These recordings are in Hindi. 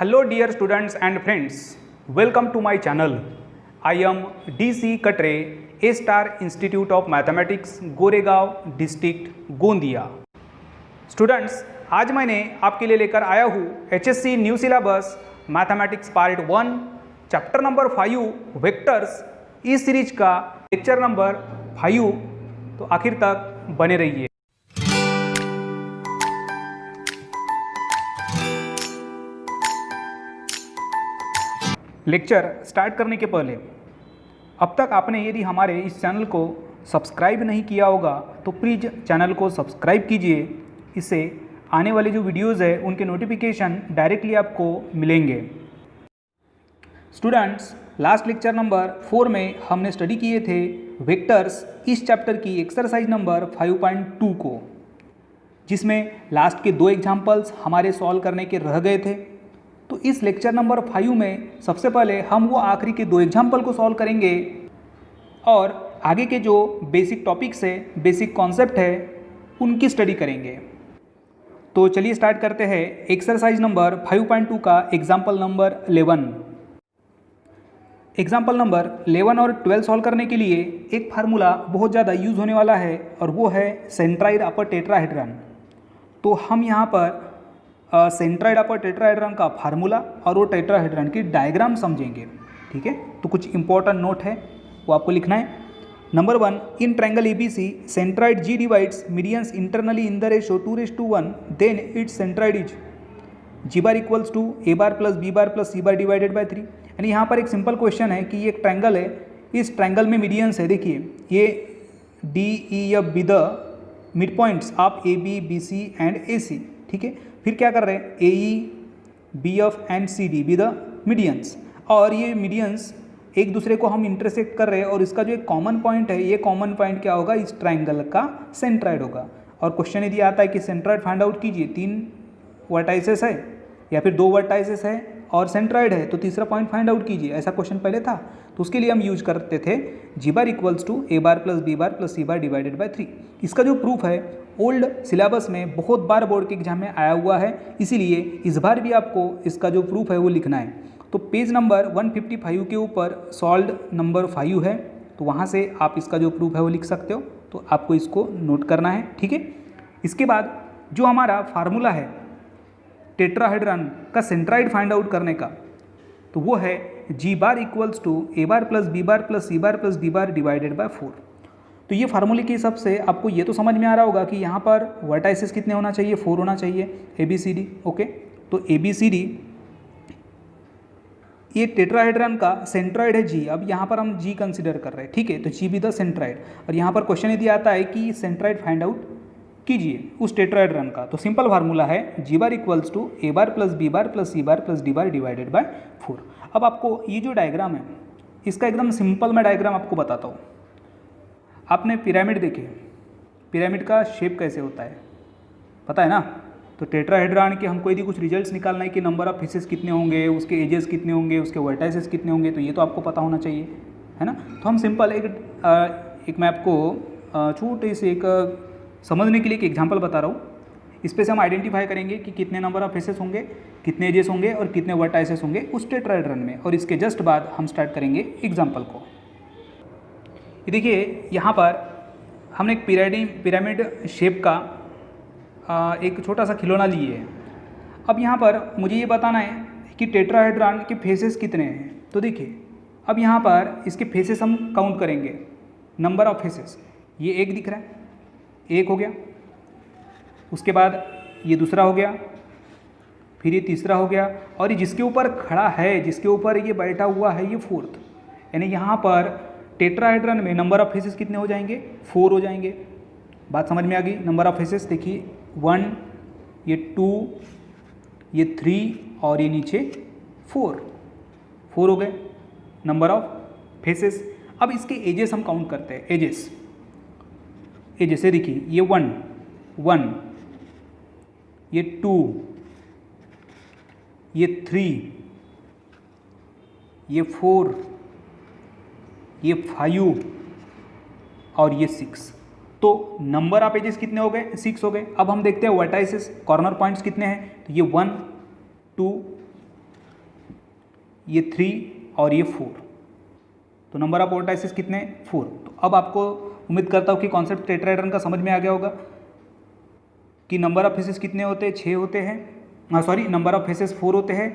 Hello dear students and friends, welcome to my channel. I am DC Katre, A Star Institute of Mathematics, Goregaon district Gondia. Students, आज मैंने आपके लिए लेकर आया हूँ HSC new syllabus mathematics part 1 chapter number 5 vectors इस सीरीज का लेक्चर नंबर 5। तो आखिर तक बने रहिए। लेक्चर स्टार्ट करने के पहले अब तक आपने यदि हमारे इस चैनल को सब्सक्राइब नहीं किया होगा तो प्लीज़ चैनल को सब्सक्राइब कीजिए। इससे आने वाले जो वीडियोज़ है उनके नोटिफिकेशन डायरेक्टली आपको मिलेंगे। स्टूडेंट्स, लास्ट लेक्चर नंबर 4 में हमने स्टडी किए थे वेक्टर्स इस चैप्टर की एक्सरसाइज नंबर 5.2 को, जिसमें लास्ट के 2 एग्जाम्पल्स हमारे सॉल्व करने के रह गए थे। तो इस लेक्चर नंबर 5 में सबसे पहले हम वो आखिरी के 2 एग्जाम्पल को सॉल्व करेंगे और आगे के जो बेसिक टॉपिक्स है, बेसिक कॉन्सेप्ट है, उनकी स्टडी करेंगे। तो चलिए स्टार्ट करते हैं एक्सरसाइज नंबर 5.2 का एग्जाम्पल नंबर 11। एग्जाम्पल नंबर 11 और 12 सॉल्व करने के लिए एक फार्मूला बहुत ज़्यादा यूज़ होने वाला है और वो है सेंट्राइड अपर टेट्राहेड्रन। तो हम यहाँ पर सेंट्राइड अपर टेट्राहेड्रन का फार्मूला और वो टेट्राहेड्रन की डायग्राम समझेंगे। ठीक है, तो कुछ इंपॉर्टेंट नोट है वो आपको लिखना है। Number 1, in triangle ABC centroid G divides medians internally in the ratio 2:1, then its centroid is G bar equals to A bar plus B bar plus C bar divided by 3। यानी यहाँ पर एक सिंपल क्वेश्चन है कि ये एक ट्रायंगल है, इस ट्रायंगल में मीडियंस है। देखिए ये D, E, F be the mid points of AB, BC and AC। ठीक है, फिर क्या कर रहे हैं, AE, BF and CD be the medians, और ये मीडियंस एक दूसरे को हम इंटरसेक्ट कर रहे हैं और इसका जो एक कॉमन पॉइंट है, ये कॉमन पॉइंट क्या होगा, इस ट्रायंगल का सेंट्राइड होगा। और क्वेश्चन यदि आता है कि सेंट्राइड फाइंड आउट कीजिए, 3 वर्टाइसेस है या फिर 2 वर्टाइसेस है और सेंट्राइड है, तो तीसरा पॉइंट फाइंड आउट कीजिए, ऐसा क्वेश्चन पहले था। तो उसके लिए हम यूज करते थे G bar equals to A bar plus B bar plus C bar divided by 3। इसका जो प्रूफ है ओल्ड सिलेबस में बहुत बार बोर्ड के एग्जाम में आया हुआ है, इसीलिए इस बार भी आपको इसका जो प्रूफ है वो लिखना है। तो पेज नंबर 155 के ऊपर सॉल्व नंबर 5 है, तो वहाँ से आप इसका जो प्रूफ है वो लिख सकते हो। तो आपको इसको नोट करना है। ठीक है, इसके बाद जो हमारा फार्मूला है टेट्राहेड्रन का सेंट्राइड फाइंड आउट करने का, तो वो है G bar equals to A bar plus B bar plus C bar plus D bar divided by 4। तो ये फार्मूले के हिसाब से आपको ये तो समझ में आ रहा होगा कि यहाँ पर वर्टाइसेस कितने होना चाहिए, 4 होना चाहिए, ABCD। ओके, तो ABCD ये टेट्राहेड्रन का सेंट्राइड है G। अब यहाँ पर हम G कंसिडर कर रहे हैं। ठीक है, तो G बी द सेंट्राइड, और यहाँ पर क्वेश्चन यदि आता है कि सेंट्राइड फाइंड आउट कीजिए उस टेट्राहेड्रन का, तो सिंपल फार्मूला है G bar equals to A bar plus B bar plus C bar plus D bar divided by 4। अब आपको ये जो डायग्राम है इसका एकदम सिंपल मैं डायग्राम आपको बताता हूँ। आपने पिरामिड देखे, पिरामिड का शेप कैसे होता है पता है ना। तो टेट्राहेड्रन के हमको यदि कुछ रिजल्ट्स निकालना है कि नंबर ऑफ फेसेस कितने होंगे, उसके एजेस कितने होंगे, उसके वर्टाइसेस कितने होंगे, तो ये तो आपको पता होना चाहिए, है ना। तो हम सिंपल एक मैं आपको छोटे से एक समझने के लिए एक एग्जांपल बता रहा हूँ। इस पे से हम आइडेंटिफाई करेंगे कि कितने नंबर ऑफ फेसेस होंगे, कितने एजेस होंगे और कितने वर्टाइसेस होंगे उस टेट्राहेड्रन में, और इसके जस्ट बाद हम स्टार्ट करेंगे एग्जाम्पल को। ये देखिए यहाँ पर हमने एक पिरामिड शेप का एक छोटा सा खिलौना लिए है। अब यहाँ पर मुझे ये बताना है कि टेट्राहेड्रन के फेसेस कितने हैं। तो देखिए अब यहाँ पर इसके फेसेस हम काउंट करेंगे, नंबर ऑफ फेसेस। ये एक दिख रहा है, एक हो गया, उसके बाद ये दूसरा हो गया, फिर ये तीसरा हो गया, और ये जिसके ऊपर खड़ा है, जिसके ऊपर ये बैठा हुआ है, ये 4th। यानी यहाँ पर टेट्राहेड्रन में नंबर ऑफ फेसेस कितने हो जाएंगे, 4 हो जाएंगे। बात समझ में आ गई। नंबर ऑफ फेसेस देखिए 1, ये 2, ये 3 और ये नीचे 4 हो गए नंबर ऑफ फेसेस। अब इसके एजेस हम काउंट करते हैं। एजेस से देखिए ये 1, ये 2, ये 3, ये 4, ये 5 और ये 6। तो नंबर ऑफ एजेस कितने हो गए, 6 हो गए। अब हम देखते हैं वर्टाइसेस, कॉर्नर पॉइंट्स कितने हैं। तो ये 1, 2, ये 3 और ये 4, तो नंबर ऑफ वर्टाइसेस कितने 4। तो अब आपको उम्मीद करता हूँ कि कॉन्सेप्ट टेट्राहेड्रन का समझ में आ गया होगा कि नंबर ऑफ फेसेस कितने होते हैं, 6 होते हैं, सॉरी नंबर ऑफ फेसेस 4 होते हैं,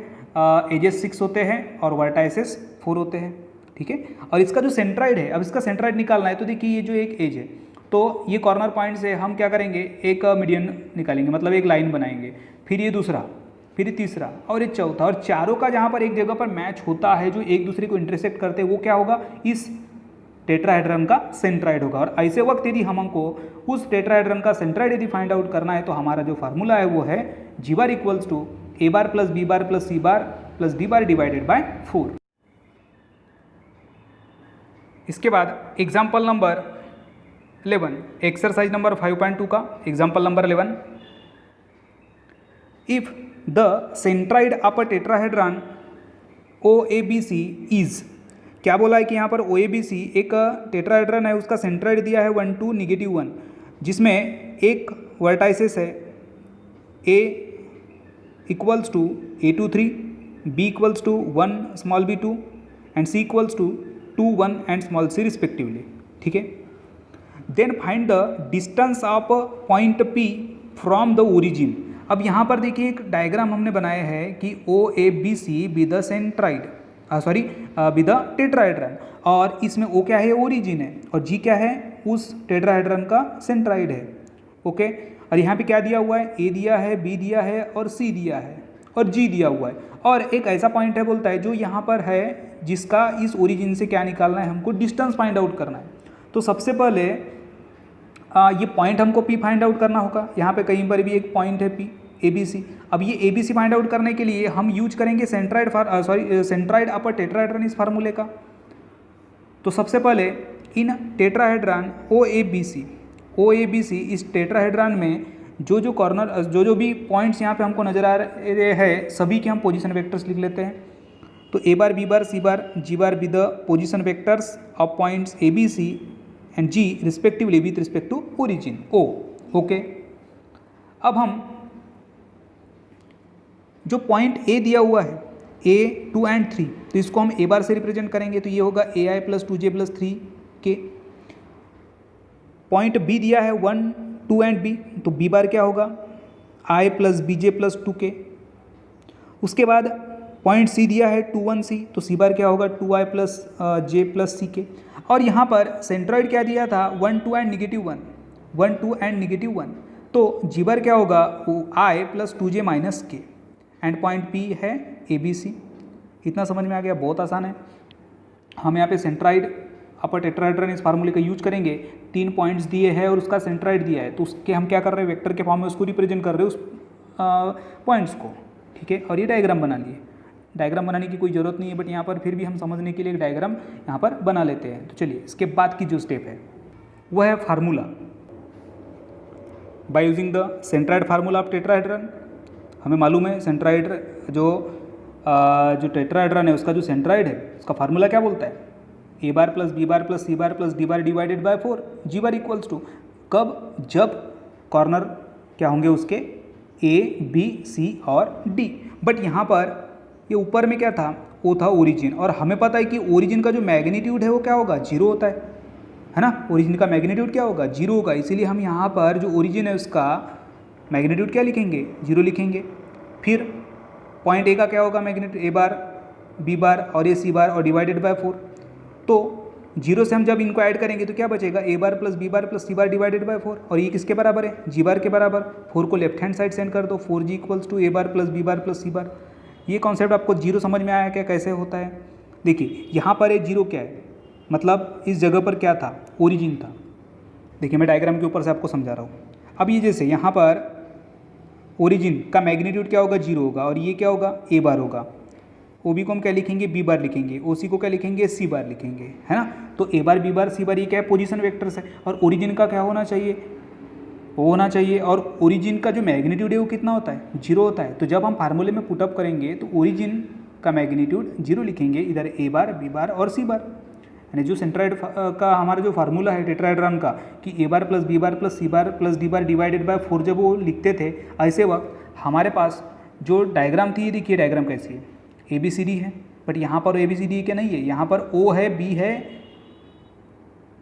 एजेस 6 होते हैं और वर्टाइसेस 4 होते हैं, ठीक है। और इसका जो सेंट्राइड है, अब इसका सेंट्राइड निकालना है, तो देखिए ये जो एक एज है, तो ये कॉर्नर पॉइंट से हम क्या करेंगे, एक मीडियन निकालेंगे, मतलब एक लाइन बनाएंगे, फिर ये दूसरा, फिर ये तीसरा और ये चौथा, और चारों का जहाँ पर एक जगह पर मैच होता है, जो एक दूसरे को इंटरसेक्ट करते हैं, वो क्या होगा, इस टेट्राहेड्रन का सेंट्राइड होगा। और ऐसे वक्त यदि हमको उस टेट्राहेड्रन का सेंट्राइड यदि फाइंड आउट करना है, तो हमारा जो फार्मूला है वो है G bar equals to A bar plus B bar plus C bar plus D bar divided by 4। इसके बाद एग्जाम्पल नंबर 11, एक्सरसाइज नंबर 5.2 का example number 11, if the centroid of a tetrahedron OABC is, क्या बोला है कि यहाँ पर OABC एक टेट्राहेड्रन है, उसका सेंट्राइड दिया है 1 2 -1, जिसमें एक वर्टाइसेस है A equals to A23, B equals to 1 small b2 and C equals to 2 1 and small c respectively, ठीक है। Then find the distance of point P from the origin. अब यहाँ पर देखिए एक डायग्राम हमने बनाया है कि OABC B the centroid, sorry be the tetrahedron, और इसमें O क्या है, ओरिजिन है, और G क्या है, उस टेट्राहेड्रन का सेंट्राइड है, ओके। और यहाँ पे क्या दिया हुआ है, A दिया है, B दिया है और C दिया है और G दिया हुआ है, और एक ऐसा पॉइंट है बोलता है जो यहाँ पर है, जिसका इस ओरिजिन से क्या निकालना है, हमको डिस्टेंस फाइंड आउट करना है। तो सबसे पहले ये पॉइंट हमको P फाइंड आउट करना होगा, यहाँ पे कहीं पर भी एक पॉइंट है P ABC। अब ये ABC फाइंड आउट करने के लिए हम यूज करेंगे सेंट्राइड ऑफ अ टेट्राहेड्रन इस फार्मूले का। तो सबसे पहले इन टेट्राहेड्रन OABC इस टेट्राहेड्रन में जो कॉर्नर जो भी पॉइंट्स यहाँ पे हमको नजर आ रहे हैं, सभी के हम पोजीशन वेक्टर्स लिख लेते हैं। तो A bar B bar C bar G bar be the position vectors of points ABC and G respectively with respect to origin O, okay. अब हम जो पॉइंट A दिया हुआ है A 2 एंड 3, तो इसको हम A बार से रिप्रेजेंट करेंगे, तो ये होगा AI plus 2J plus 3K। Point B दिया है 1 2 एंड B, तो B बार क्या होगा, I plus BJ plus 2K। उसके बाद पॉइंट C दिया है 2 1 C, तो C बार क्या होगा 2I plus J plus CK। और यहाँ पर सेंट्रॉइड क्या दिया था 1 2 एंड -1, तो G बार क्या होगा I plus 2J minus K, and point P है ABC। इतना समझ में आ गया, बहुत आसान है। हम यहाँ पे सेंट्राइड अपर टेट्राहेड्रन इस फार्मूले का यूज करेंगे, 3 पॉइंट्स दिए हैं और उसका सेंट्राइड दिया है, तो उसके हम क्या कर रहे हैं, वेक्टर के फॉर्म में उसको रिप्रेजेंट कर रहे हैं उस पॉइंट्स को, ठीक है। और ये डायग्राम बना लिए, डायग्राम बनाने की कोई ज़रूरत नहीं है, बट यहाँ पर फिर भी हम समझने के लिए एक डायग्राम यहाँ पर बना लेते हैं। तो चलिए इसके बाद की जो स्टेप है वह है formula. Bye using the centroid formula of tetrahedron, हमें मालूम है सेंट्राइड जो टेट्राहेड्रन है उसका जो सेंट्राइड है उसका फार्मूला क्या बोलता है, A bar plus B bar plus C bar plus D bar divided by 4, G bar equals to, कब, जब कॉर्नर क्या होंगे उसके A B C और D। बट यहाँ पर ये ऊपर में क्या था, वो था ओरिजिन, और हमें पता है कि ओरिजिन का जो मैग्नीट्यूड है वो क्या होगा, 0 होता है ना। ओरिजिन का मैग्नीट्यूड क्या होगा, 0 होगा, इसीलिए हम यहाँ पर जो ओरिजिन है उसका मैग्नीट्यूड क्या लिखेंगे, 0 लिखेंगे। फिर पॉइंट A का क्या होगा मैग्नीट्यूड, A बार B बार और ये C बार और डिवाइडेड बाय 4, तो 0 से हम जब इनको ऐड करेंगे तो क्या बचेगा, A bar plus B bar plus C bar divided by 4, और ये किसके बराबर है, G बार के बराबर। 4 को लेफ्ट हैंड साइड सेंड कर दो, 4G equals to A bar plus B bar plus C bar. ये कॉन्सेप्ट आपको 0 समझ में आया क्या, कैसे होता है। देखिए यहाँ पर ये 0 क्या है, मतलब इस जगह पर क्या था, ओरिजिन था। देखिए मैं डायग्राम के ऊपर से आपको समझा रहा हूँ। अब ये जैसे यहाँ पर ओरिजिन का मैग्नीट्यूड क्या होगा, 0 होगा, और ये क्या होगा, A बार होगा। OB को हम क्या लिखेंगे, B बार लिखेंगे, OC को क्या लिखेंगे, C बार लिखेंगे, है ना। तो A bar B bar C bar ये क्या है, पोजीशन वेक्टर्स है, और ओरिजिन का क्या होना चाहिए, वो होना चाहिए, और ओरिजिन का जो मैग्नीट्यूड है वो कितना होता है, 0 होता है। तो जब हम फार्मूले में पुटअप करेंगे तो ओरिजिन का मैग्नीट्यूड 0 लिखेंगे, इधर A बार B बार और C बार, यानी जो सेंट्राइड का हमारा जो फार्मूला है टेट्राहेड्रन का कि A bar plus B bar plus C bar plus D bar divided by 4 जब वो लिखते थे, ऐसे वक्त हमारे पास जो डायग्राम थी, ये देखिए डायग्राम कैसी है, ABCD है, बट यहाँ पर ए बी सी डी क्या नहीं है, यहाँ पर ओ है, बी है,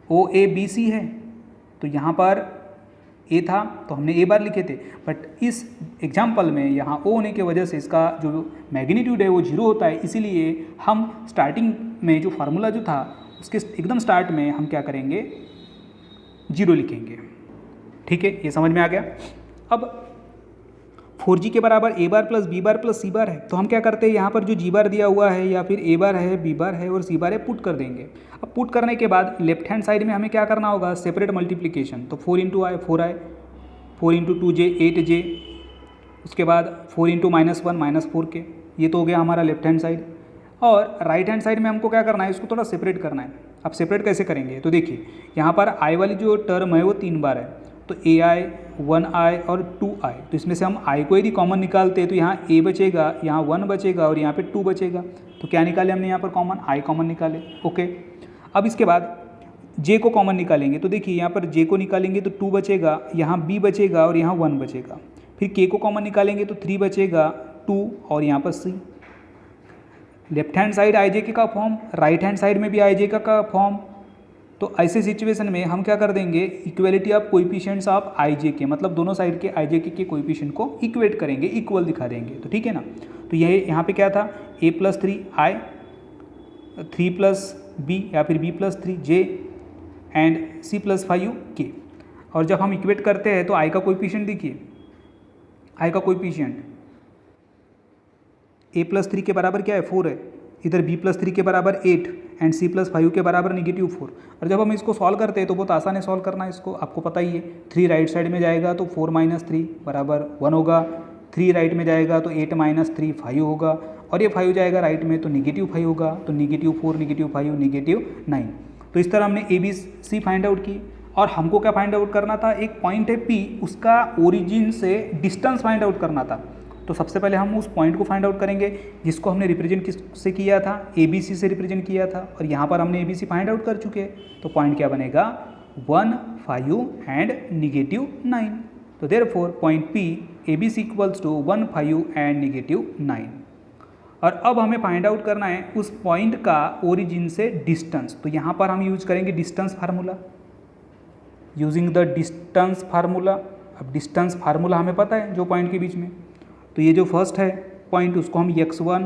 ओ ए बी सी है, तो यहाँ पर ए था तो हमने ए बार लिखे थे, बट इस एग्जाम्पल में यहाँ ओ होने की वजह से इसका जो मैग्नीट्यूड है वो 0 होता है, इसीलिए हम स्टार्टिंग में जो फार्मूला जो था उसके एकदम स्टार्ट में हम क्या करेंगे, 0 लिखेंगे। ठीक है, ये समझ में आ गया। अब 4g के बराबर ए bar plus B bar plus C बार है, तो हम क्या करते हैं, यहाँ पर जो जी बार दिया हुआ है या फिर ए बार है, बी बार है और सी बार है, पुट कर देंगे। अब पुट करने के बाद लेफ्ट हैंड साइड में हमें क्या करना होगा, सेपरेट मल्टीप्लिकेशन, तो 4 इंटू आई 4 आई, 4 इंटू 2j 8j, उसके बाद 4 इंटू -1 -4k, ये तो हो गया हमारा लेफ्ट हैंड साइड। और राइट हैंड साइड में हमको क्या करना है, इसको थोड़ा सेपरेट करना है। अब सेपरेट कैसे करेंगे, तो देखिए यहाँ पर आई वाली जो टर्म है वो 3 बार है, तो ए आई 1 आई और 2 आई, तो इसमें से हम आई को यदि कॉमन निकालते हैं तो यहाँ ए बचेगा, यहाँ 1 बचेगा और यहाँ पे 2 बचेगा, तो क्या निकाले हमने यहाँ पर कॉमन, आई कॉमन निकाले। ओके, अब इसके बाद जे को कॉमन निकालेंगे, तो देखिए यहाँ पर जे को निकालेंगे तो 2 बचेगा, यहाँ बी बचेगा और यहाँ 1 बचेगा। फिर के को कॉमन निकालेंगे तो 3 बचेगा, 2 और यहाँ पर सी। लेफ्ट हैंड साइड आई जे के का फॉर्म, राइट हैंड साइड में भी आई जे का फॉर्म, तो ऐसे सिचुएशन में हम क्या कर देंगे, इक्वेलिटी ऑफ कोएफिशिएंट्स ऑफ आई जे के, मतलब दोनों साइड के आई जे के कोएफिशिएंट को इक्वेट करेंगे, इक्वल दिखा देंगे, तो ठीक है ना। तो ये यहाँ पे क्या था, a plus 3 i, 3 plus b या फिर b plus 3 j and c plus 5 के। और जब हम इक्वेट करते हैं तो i का कोएफिशिएंट देखिए, i का कोएफिशिएंट a प्लस 3 के बराबर क्या है, 4 है, इधर b प्लस 3 के बराबर 8 एंड c प्लस 5 के बराबर -4। और जब हम इसको सॉल्व करते हैं तो बहुत आसान है सॉल्व करना, इसको आपको पता ही है। 3 राइट साइड में जाएगा तो 4 - 3 बराबर 1 होगा, 3 राइट में जाएगा तो 8 - 3 5 होगा, और ये 5 जाएगा राइट में तो -5 होगा, तो -4 -5 -9। तो इस तरह हमने A B C find out की। और हमको क्या फाइंड आउट करना था, एक पॉइंट है P, उसका ओरिजिन से डिस्टेंस फाइंड आउट करना था। तो सबसे पहले हम उस पॉइंट को फाइंड आउट करेंगे जिसको हमने रिप्रेजेंट किससे किया था, ABC से रिप्रेजेंट किया था, और यहाँ पर हमने ABC फाइंड आउट कर चुके हैं। तो पॉइंट क्या बनेगा, 1 5 एंड -9। तो therefore point P ABC equals to 1 5 and -9। और अब हमें फाइंड आउट करना है उस पॉइंट का ओरिजिन से डिस्टेंस। तो यहाँ पर हम यूज करेंगे distance formula, using the distance formula. अब डिस्टेंस फार्मूला हमें पता है जो पॉइंट के बीच में, तो ये जो फर्स्ट है पॉइंट उसको हम x1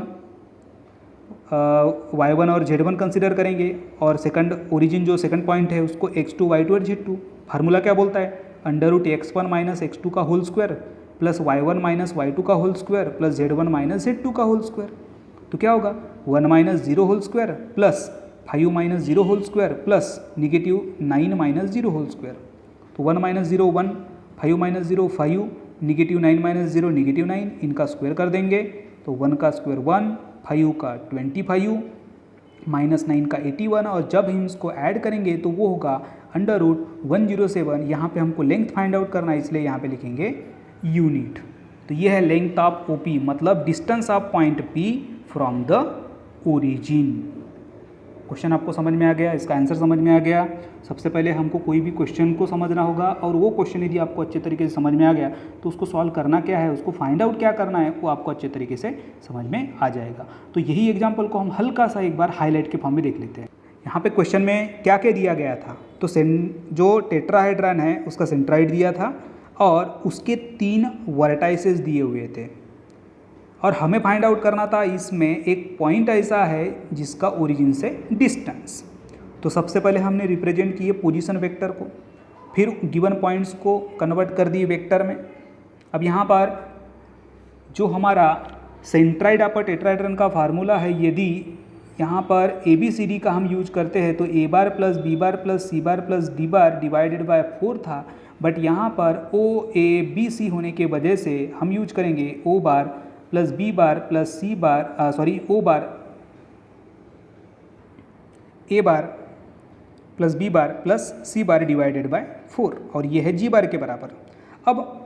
y1 और z1 कंसिडर करेंगे, और सेकंड ओरिजिन जो सेकंड पॉइंट है उसको x2 y2 और z2। फार्मूला क्या बोलता है, √x1 - x2 का whole square plus y1 - y2 का whole square plus z1 - z2 का होल स्क्वायर। तो क्या होगा, 1 - 0 whole square plus 5 - 0 whole square plus -9 - 0 whole square. तो 1 - 0 1, 5 - 0 5, -9 - 0 -9, इनका स्क्वायर कर देंगे तो 1 का स्क्वायर 1, 5 का 25, -9 का 81, और जब हम इसको ऐड करेंगे तो वो होगा √107। यहाँ पे हमको लेंथ फाइंड आउट करना है, इसलिए यहाँ पे लिखेंगे यूनिट। तो ये है लेंथ ऑफ OP, मतलब distance of point P from the origin. Question आपको समझ में आ गया, इसका आंसर समझ में आ गया। सबसे पहले हमको कोई भी क्वेश्चन को समझना होगा, और वो क्वेश्चन यदि आपको अच्छे तरीके से समझ में आ गया तो उसको सॉल्व करना क्या है, उसको फाइंड आउट क्या करना है, वो आपको अच्छे तरीके से समझ में आ जाएगा। तो यही एग्जाम्पल को हम हल्का सा एक बार हाईलाइट के फॉर्म में देख लेते हैं। यहाँ पे क्वेश्चन में क्या क्या दिया गया था, तो जो टेट्राहेड्रन है उसका सेंट्राइड दिया था और उसके 3 वर्टाइसेस दिए हुए थे, और हमें फाइंड आउट करना था इसमें एक पॉइंट ऐसा है जिसका ओरिजिन से डिस्टेंस। तो सबसे पहले हमने रिप्रेजेंट किए पोजीशन वेक्टर को, फिर गिवन पॉइंट्स को कन्वर्ट कर दिए वेक्टर में। अब यहाँ पर जो हमारा सेंट्राइड ऑफ टेट्राहेड्रन का फार्मूला है, यदि यहाँ पर ABCD का हम यूज करते हैं तो A bar plus B bar plus C bar plus D bar divided by 4 था, बट यहाँ पर OABC होने के वजह से हम यूज करेंगे O bar plus B bar plus C bar O bar A bar plus B bar plus C bar divided by 4, और ये है G बार के बराबर। अब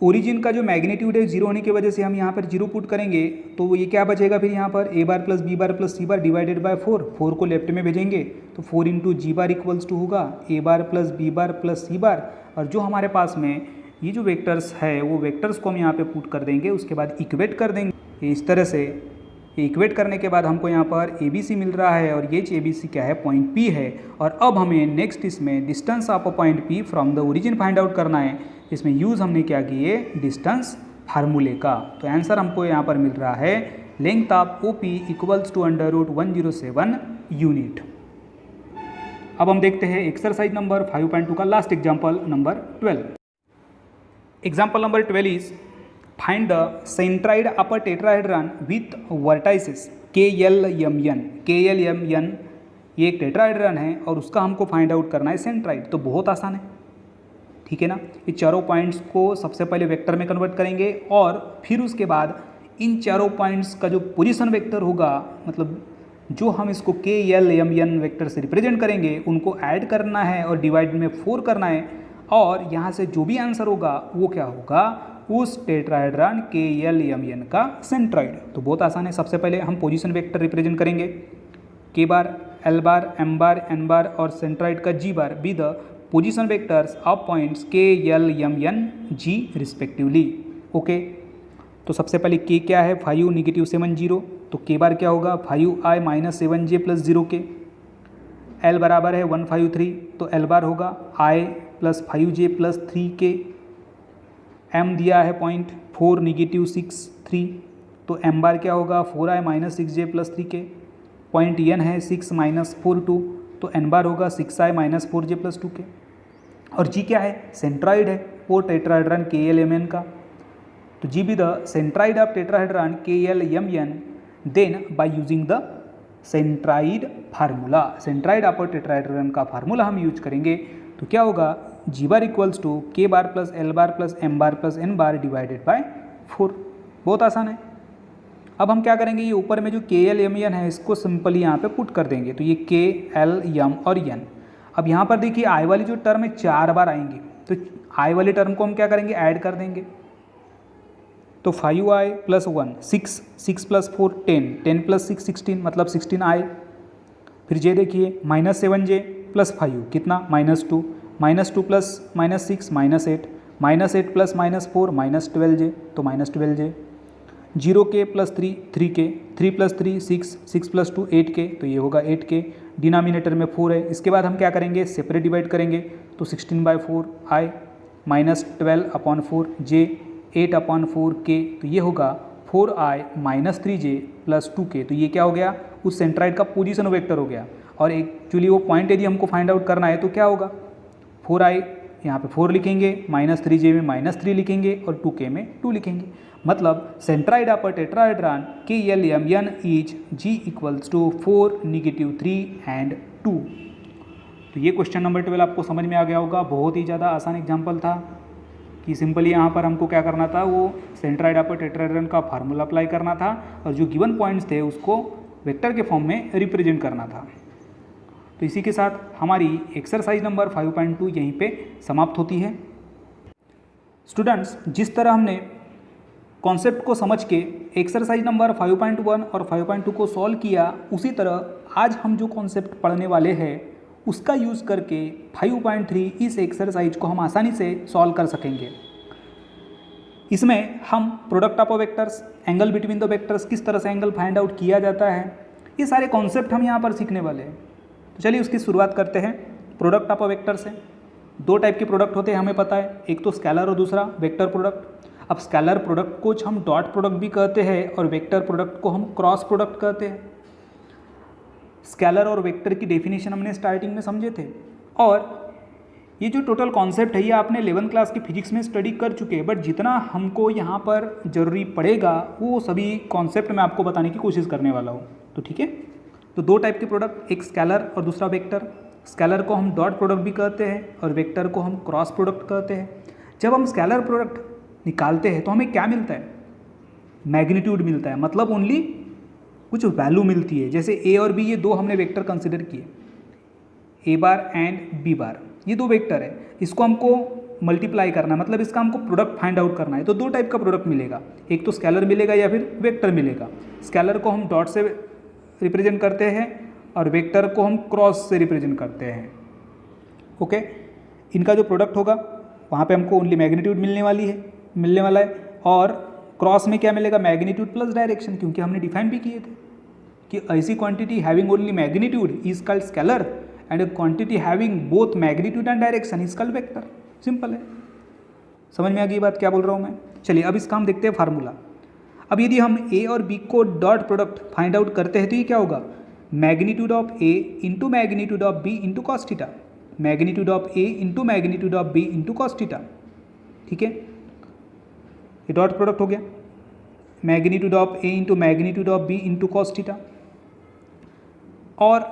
ओरिजिन का जो मैग्नीट्यूड है 0 होने की वजह से हम यहाँ पर 0 पुट करेंगे, तो ये क्या बचेगा फिर यहाँ पर A bar plus B bar plus C bar divided by 4 को लेफ्ट में भेजेंगे तो 4 into G bar equals to होगा A bar plus B bar plus C bar, और जो हमारे पास में ये जो वेक्टर्स है वो वेक्टर्स को हम यहाँ पे पुट कर देंगे, उसके बाद इक्वेट कर देंगे इस तरह से इक्वेट करने के बाद हमको यहाँ पर ABC मिल रहा है और ये ABC क्या है, पॉइंट P है। और अब हमें नेक्स्ट इसमें distance of a point P from the origin find out करना है। इसमें यूज़ हमने क्या किए, डिस्टेंस फार्मूले का। तो आंसर हमको यहाँ पर मिल रहा है length of OP equals to √107 unit. अब हम देखते हैं एक्सरसाइज नंबर 5.2 का last example number 12। Example number 12 is find the centroid of a tetrahedron with vertices KLMN। KLMN ये एक टेट्राहेड्रन है और उसका हमको फाइंड आउट करना है सेंट्राइड। तो बहुत आसान है, ठीक है ना। ये चारों पॉइंट्स को सबसे पहले वेक्टर में कन्वर्ट करेंगे और फिर उसके बाद इन चारों पॉइंट्स का जो पोजीशन वेक्टर होगा, मतलब जो हम इसको KLMN वेक्टर से रिप्रेजेंट करेंगे, उनको ऐड करना है और डिवाइड में 4 करना है। और यहाँ से जो भी आंसर होगा वो क्या होगा, उस टेट्राहेड्रन KLMN का सेंट्राइड। तो बहुत आसान है। सबसे पहले हम पोजीशन वेक्टर रिप्रेजेंट करेंगे, K बार, L बार, M बार, N बार और सेंट्राइड का G bar be the position vectors of points KLMN G respectively. Okay, तो सबसे पहले K क्या है, 5 -7 0। तो K बार क्या होगा, 5i - 7j + 0k। L बराबर है 153, तो L बार होगा i + 5j + 3k। M दिया है पॉइंट 4 -6 3, तो M बार क्या होगा, 4i - 6j + 3k। Point N है 6 - 4 2, तो N बार होगा 6i - 4j + 2k। और G क्या है, सेंट्राइड है वो टेट्राहेड्रन KLMN का। तो G be the centroid of tetrahedron KLMN then by using the centroid formula. Centroid of tetrahedron का फार्मूला हम यूज करेंगे। तो क्या होगा, G bar equals to K bar + L bar + M bar + N bar divided by 4। बहुत आसान है। अब हम क्या करेंगे, ये ऊपर में जो KLMN है इसको सिंपली यहाँ पे पुट कर देंगे। तो ये K, L, M और N। अब यहाँ पर देखिए I वाली जो टर्म है 4 बार आएंगी, तो I वाली टर्म को हम क्या करेंगे, ऐड कर देंगे। तो 5i + 1 6, 6 + 4 10, 10 + 6 16, मतलब 16i। फिर J देखिए -7j + 5 कितना, -2, -2 + -6 -8, -8 + -4 -12j, तो -12j। 0k + 3 3k, 3 + 3 6, 6 + 2 8k, तो ये होगा 8k। डिनोमिनेटर में 4 है। इसके बाद हम क्या करेंगे, सेपरेट डिवाइड करेंगे। तो 16/4 i -12/4 j 8/4k, तो ये होगा 4i - 3j + 2k। तो ये क्या हो गया, उस सेंट्राइड का पोजीशन वेक्टर हो गया। और एक्चुअली वो पॉइंट यदि हमको फाइंड आउट करना है तो क्या होगा, 4i यहाँ पे 4 लिखेंगे, -3j में -3 लिखेंगे और 2k में 2 लिखेंगे। मतलब centroid of tetrahedron KLMN is G equals to 4 -3 and 2। तो ये क्वेश्चन नंबर 12 आपको समझ में आ गया होगा। बहुत ही ज़्यादा आसान एग्जाम्पल था कि सिंपली यहाँ पर हमको क्या करना था, वो सेंट्राइड ऑफ टेट्राहेड्रन का फार्मूला अप्लाई करना था और जो गिवन पॉइंट्स थे उसको वेक्टर के फॉर्म में रिप्रेजेंट करना था। तो इसी के साथ हमारी एक्सरसाइज नंबर 5.2 यहीं पे समाप्त होती है। स्टूडेंट्स, जिस तरह हमने कॉन्सेप्ट को समझ के एक्सरसाइज नंबर 5.1 और 5.2 को सॉल्व किया, उसी तरह आज हम जो कॉन्सेप्ट पढ़ने वाले हैं उसका यूज़ करके 5.3 इस एक्सरसाइज को हम आसानी से सॉल्व कर सकेंगे। इसमें हम product of vectors, angle between the vectors, किस तरह से एंगल फाइंड आउट किया जाता है, ये सारे कॉन्सेप्ट हम यहाँ पर सीखने वाले हैं। तो चलिए उसकी शुरुआत करते हैं। प्रोडक्ट ऑफ वेक्टर से 2 टाइप के प्रोडक्ट होते हैं, हमें पता है, एक तो स्केलर और दूसरा वेक्टर प्रोडक्ट। अब स्केलर प्रोडक्ट को हम डॉट प्रोडक्ट भी कहते हैं और वेक्टर प्रोडक्ट को हम क्रॉस प्रोडक्ट कहते हैं। स्केलर और वेक्टर की डेफिनेशन हमने स्टार्टिंग में समझे थे और ये जो टोटल कॉन्सेप्ट है ये आपने 11th क्लास की फिजिक्स में स्टडी कर चुके हैं, बट जितना हमको यहाँ पर ज़रूरी पड़ेगा वो सभी कॉन्सेप्ट मैं आपको बताने की कोशिश करने वाला हूँ। तो ठीक है, तो 2 टाइप के प्रोडक्ट, एक स्केलर और दूसरा वेक्टर। स्केलर को हम डॉट प्रोडक्ट भी कहते हैं और वेक्टर को हम क्रॉस प्रोडक्ट कहते हैं। जब हम स्केलर प्रोडक्ट निकालते हैं तो हमें क्या मिलता है, मैग्नीट्यूड मिलता है, मतलब ओनली कुछ वैल्यू मिलती है। जैसे ए और बी, ये 2 हमने वेक्टर कंसिडर किए, ए बार एंड बी बार, ये 2 वेक्टर है, इसको हमको मल्टीप्लाई करना है, मतलब इसका हमको प्रोडक्ट फाइंड आउट करना है। तो 2 टाइप का प्रोडक्ट मिलेगा, एक तो स्केलर मिलेगा या फिर वेक्टर मिलेगा। स्केलर को हम डॉट से रिप्रेजेंट करते हैं और वेक्टर को हम क्रॉस से रिप्रेजेंट करते हैं। ओके, इनका जो प्रोडक्ट होगा वहाँ पे हमको ओनली मैग्नीट्यूड मिलने वाला है और क्रॉस में क्या मिलेगा, मैग्नीट्यूड प्लस डायरेक्शन, क्योंकि हमने डिफाइन भी किए थे कि ऐसी quantity having only magnitude is called scalar and A quantity having both magnitude and direction is called vector. Simple है, समझ में आ गई बात क्या बोल रहा हूँ मैं। चलिए अब इसका हम देखते हैं फार्मूला। अब यदि हम ए और B co dot product find out करते हैं तो ये क्या होगा, magnitude of A into magnitude of B into cos theta, magnitude of A into magnitude of B into cos theta. ठीक है, ये डॉट प्रोडक्ट हो गया, magnitude of A into magnitude of B into cos theta. और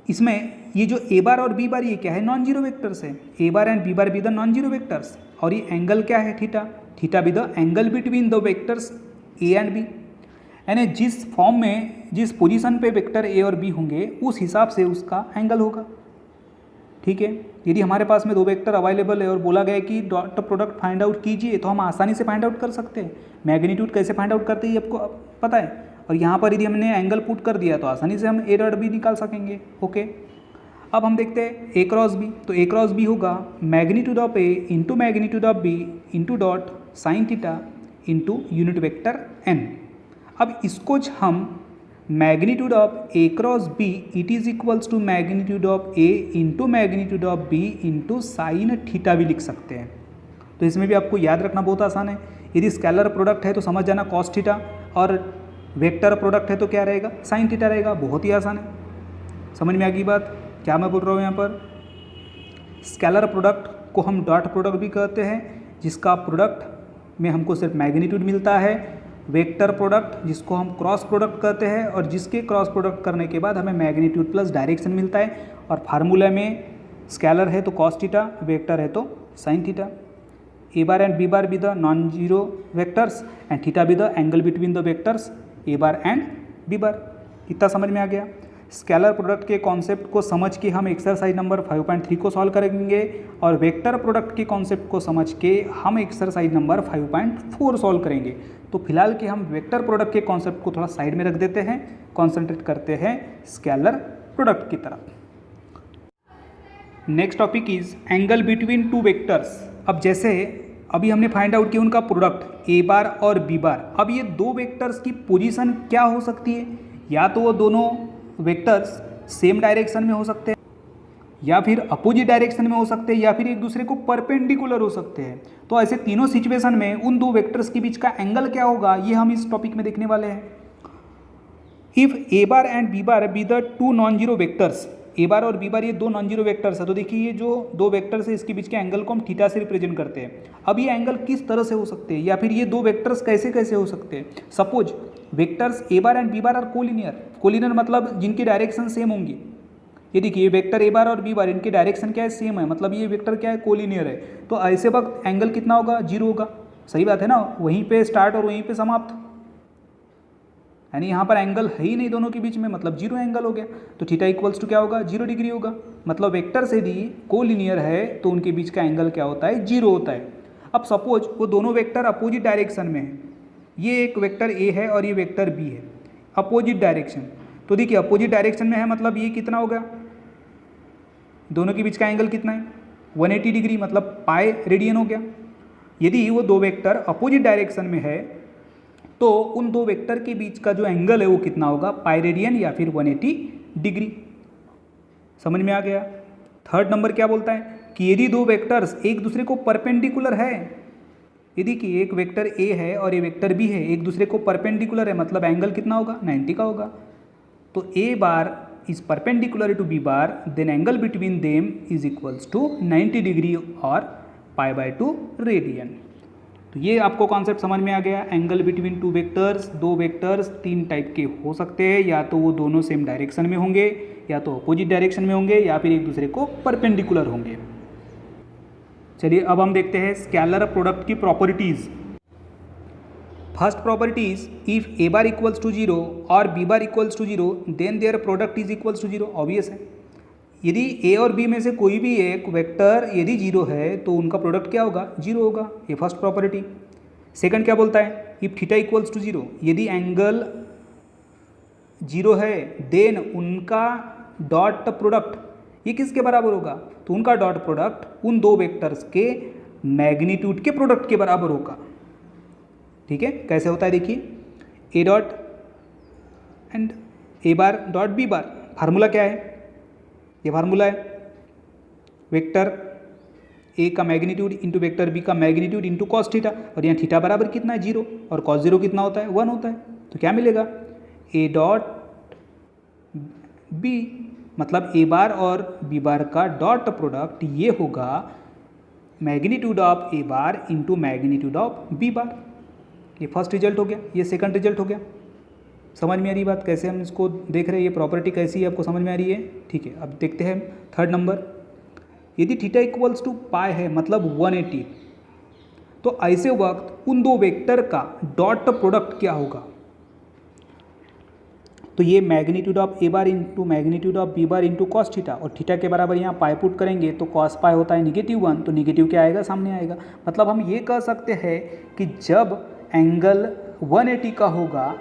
इसमें ये जो ए बार और बी बार ये क्या है, नॉन जीरो वेक्टर्स है। A bar and B bar be the non zero vectors, और ये एंगल क्या है, theta, theta be the angle between the vectors A and B. यानी जिस फॉर्म में, जिस पोजीशन पे वेक्टर ए और बी होंगे उस हिसाब से उसका एंगल होगा। ठीक है, यदि हमारे पास में दो वेक्टर अवेलेबल है और बोला गया है कि डॉट प्रोडक्ट फाइंड आउट कीजिए, तो हम आसानी से फाइंड आउट कर सकते हैं। मैग्नीट्यूड कैसे फाइंड आउट करते हैं ये आपको पता है, और यहाँ पर यदि हमने एंगल पुट कर दिया तो आसानी से हम ए डॉट बी निकाल सकेंगे। ओके, अब हम देखते हैं ए क्रॉस बी। तो ए क्रॉस बी होगा magnitude of A into magnitude of B into dot sine theta into unit vector N. अब इसको हम magnitude of A cross B it is equals to magnitude of A into magnitude of B into sine theta भी लिख सकते हैं। तो इसमें भी आपको याद रखना बहुत आसान है। यदि स्केलर प्रोडक्ट है तो समझ जाना कॉस थीटा, और वेक्टर प्रोडक्ट है तो क्या रहेगा, साइन थीटा रहेगा। बहुत ही आसान है, समझ में आ गई बात क्या मैं बोल रहा हूँ यहाँ पर। स्केलर प्रोडक्ट को हम डॉट प्रोडक्ट भी कहते हैं, जिसका प्रोडक्ट में हमको सिर्फ मैग्नीट्यूड मिलता है। वेक्टर प्रोडक्ट जिसको हम क्रॉस प्रोडक्ट कहते हैं, और जिसके क्रॉस प्रोडक्ट करने के बाद हमें मैग्नीट्यूड प्लस डायरेक्शन मिलता है। और फार्मूला में स्केलर है तो कॉस थीटा, वेक्टर है तो sine theta. A bar and B bar be the non zero vectors and theta be the angle between the vectors A bar and B bar. इतना समझ में आ गया। स्केलर प्रोडक्ट के कॉन्सेप्ट को समझ के हम एक्सरसाइज नंबर 5.3 को सॉल्व करेंगे, और वेक्टर प्रोडक्ट के कॉन्सेप्ट को समझ के हम एक्सरसाइज नंबर 5.4 सॉल्व करेंगे। तो फिलहाल के हम वेक्टर प्रोडक्ट के कॉन्सेप्ट को थोड़ा साइड में रख देते हैं, कॉन्सेंट्रेट करते हैं स्केलर प्रोडक्ट की तरफ। Next topic is angle between two vectors. अब जैसे अभी हमने फाइंड आउट किया उनका प्रोडक्ट ए बार और बी बार। अब ये दो वेक्टर्स की पोजीशन क्या हो सकती है, या तो वो दोनों वेक्टर्स सेम डायरेक्शन में हो सकते हैं, या फिर अपोजिट डायरेक्शन में हो सकते हैं, या फिर एक दूसरे को परपेंडिकुलर हो सकते हैं। तो ऐसे तीनों सिचुएशन में उन दो वेक्टर्स के बीच का एंगल क्या होगा, ये हम इस टॉपिक में देखने वाले हैं। If A bar and B bar be the two non zero vectors, A bar और बी बार ये दो नॉन जीरो वेक्टर्स है, तो देखिए ये जो दो वेक्टर्स है इसके बीच के एंगल को हम थीटा से रिप्रेजेंट करते हैं। अब ये एंगल किस तरह से हो सकते हैं, या फिर ये दो वेक्टर्स कैसे कैसे हो सकते हैं। Suppose vectors A bar and B bar are collinear. Collinear मतलब जिनकी डायरेक्शन सेम होंगी। ये देखिए ये वेक्टर ए बार और बी बार इनकी डायरेक्शन क्या है, सेम है, मतलब ये वेक्टर क्या है, कोलिनियर है। तो ऐसे वक्त एंगल कितना होगा, जीरो होगा। सही बात है ना, वहीं पे स्टार्ट और वहीं पे समाप्त, यानी यहाँ पर एंगल है ही नहीं दोनों के बीच में, मतलब जीरो एंगल हो गया। तो थीटा इक्वल्स टू क्या होगा, 0 डिग्री होगा। मतलब वेक्टर से यदि कोलिनियर है तो उनके बीच का एंगल क्या होता है, 0 होता है। अब सपोज वो दोनों वेक्टर अपोजिट डायरेक्शन में है, ये एक वेक्टर ए है और ये वेक्टर बी है, अपोजिट डायरेक्शन। तो देखिए अपोजिट डायरेक्शन में है, मतलब ये कितना होगा, दोनों के बीच का एंगल कितना है, 180 डिग्री, मतलब पाई रेडियन हो गया। यदि वो दो वेक्टर अपोजिट डायरेक्शन में है तो उन दो वेक्टर के बीच का जो एंगल है वो कितना होगा, पाई रेडियन या फिर 180 डिग्री। समझ में आ गया। थर्ड नंबर क्या बोलता है कि यदि दो वेक्टर्स एक दूसरे को परपेंडिकुलर है, यदि कि एक वेक्टर ए है और ये वेक्टर बी है, एक दूसरे को परपेंडिकुलर है, मतलब एंगल कितना होगा, 90 का होगा। तो A bar is perpendicular to B bar, then angle between them is equals to 90 degree और π/2 रेडियन। तो ये आपको कॉन्सेप्ट समझ में आ गया। एंगल बिटवीन टू वेक्टर्स, दो वेक्टर्स तीन टाइप के हो सकते हैं, या तो वो दोनों सेम डायरेक्शन में होंगे, या तो अपोजिट डायरेक्शन में होंगे, या फिर एक दूसरे को परपेंडिकुलर होंगे। चलिए अब हम देखते हैं स्केलर प्रोडक्ट की properties. First properties, if A bar equals to 0 और B bar equals to 0 then their product is equals to 0। Obvious है, यदि ए और बी में से कोई भी एक वेक्टर यदि 0 है तो उनका प्रोडक्ट क्या होगा, 0 होगा। ये फर्स्ट प्रॉपर्टी। सेकंड क्या बोलता है, इफ थीटा इक्वल्स टू 0, यदि एंगल 0 है देन उनका डॉट प्रोडक्ट ये किसके बराबर होगा, तो उनका डॉट प्रोडक्ट उन दो वेक्टर्स के मैग्नीट्यूड के प्रोडक्ट के बराबर होगा। ठीक है, कैसे होता है देखिए, A dot and A bar dot B bar, formula क्या है, ये फार्मूला है वेक्टर ए का मैग्नीट्यूड इंटू वेक्टर बी का मैग्नीट्यूड इंटू कॉस थीटा, और यहाँ थीटा बराबर कितना है 0 और कॉस 0 कितना होता है 1 होता है, तो क्या मिलेगा ए डॉट बी, मतलब ए बार और बी बार का डॉट प्रोडक्ट ये होगा magnitude of A bar into magnitude of B bar. ये फर्स्ट रिजल्ट हो गया, ये सेकंड रिजल्ट हो गया। समझ में आ रही बात कैसे हम इसको देख रहे हैं, ये प्रॉपर्टी कैसी है आपको समझ में आ रही है, ठीक है। अब देखते हैं थर्ड नंबर, यदि थीटा इक्वल्स टू पाई है मतलब 180, तो ऐसे वक्त उन दो वेक्टर का डॉट प्रोडक्ट क्या होगा, तो ये magnitude of A bar into magnitude of B bar into cos theta, और थीटा के बराबर यहाँ पाई पुट करेंगे तो कॉस पाई होता है -1, तो निगेटिव क्या आएगा सामने आएगा। मतलब हम ये कह सकते हैं कि जब एंगल 180 का होगा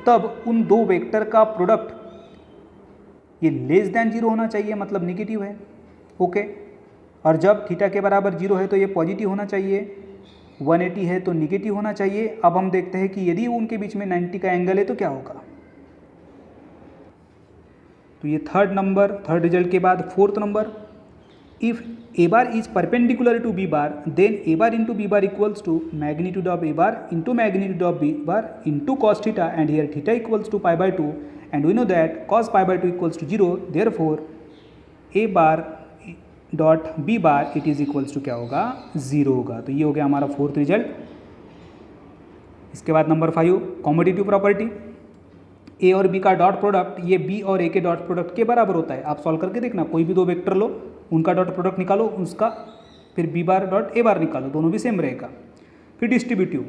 तब उन दो वेक्टर का प्रोडक्ट ये लेस देन 0 होना चाहिए, मतलब निगेटिव है, ओके। और जब थीटा के बराबर 0 है तो ये पॉजिटिव होना चाहिए, 180 है तो निगेटिव होना चाहिए। अब हम देखते हैं कि यदि उनके बीच में 90 का एंगल है तो क्या होगा। तो ये थर्ड नंबर, थर्ड रिजल्ट के बाद fourth number, if A bar is perpendicular to B bar then A bar into B bar equals to magnitude of A bar into magnitude of B bar into cos theta and here theta equals to π/2 and we know that cos π/2 equals to 0, therefore A bar dot B bar it is equals to क्या होगा 0 होगा। तो ये हो गया हमारा फोर्थ रिजल्ट। इसके बाद नंबर 5 कॉम्पिटिटिव प्रॉपर्टी, ए और बी का डॉट प्रोडक्ट ये बी और ए के डॉट प्रोडक्ट के बराबर होता है। आप सॉल्व करके देखना, कोई भी दो वेक्टर लो, उनका डॉट प्रोडक्ट निकालो, उसका फिर बी बार डॉट ए बार निकालो, दोनों भी सेम रहेगा। फिर distributive,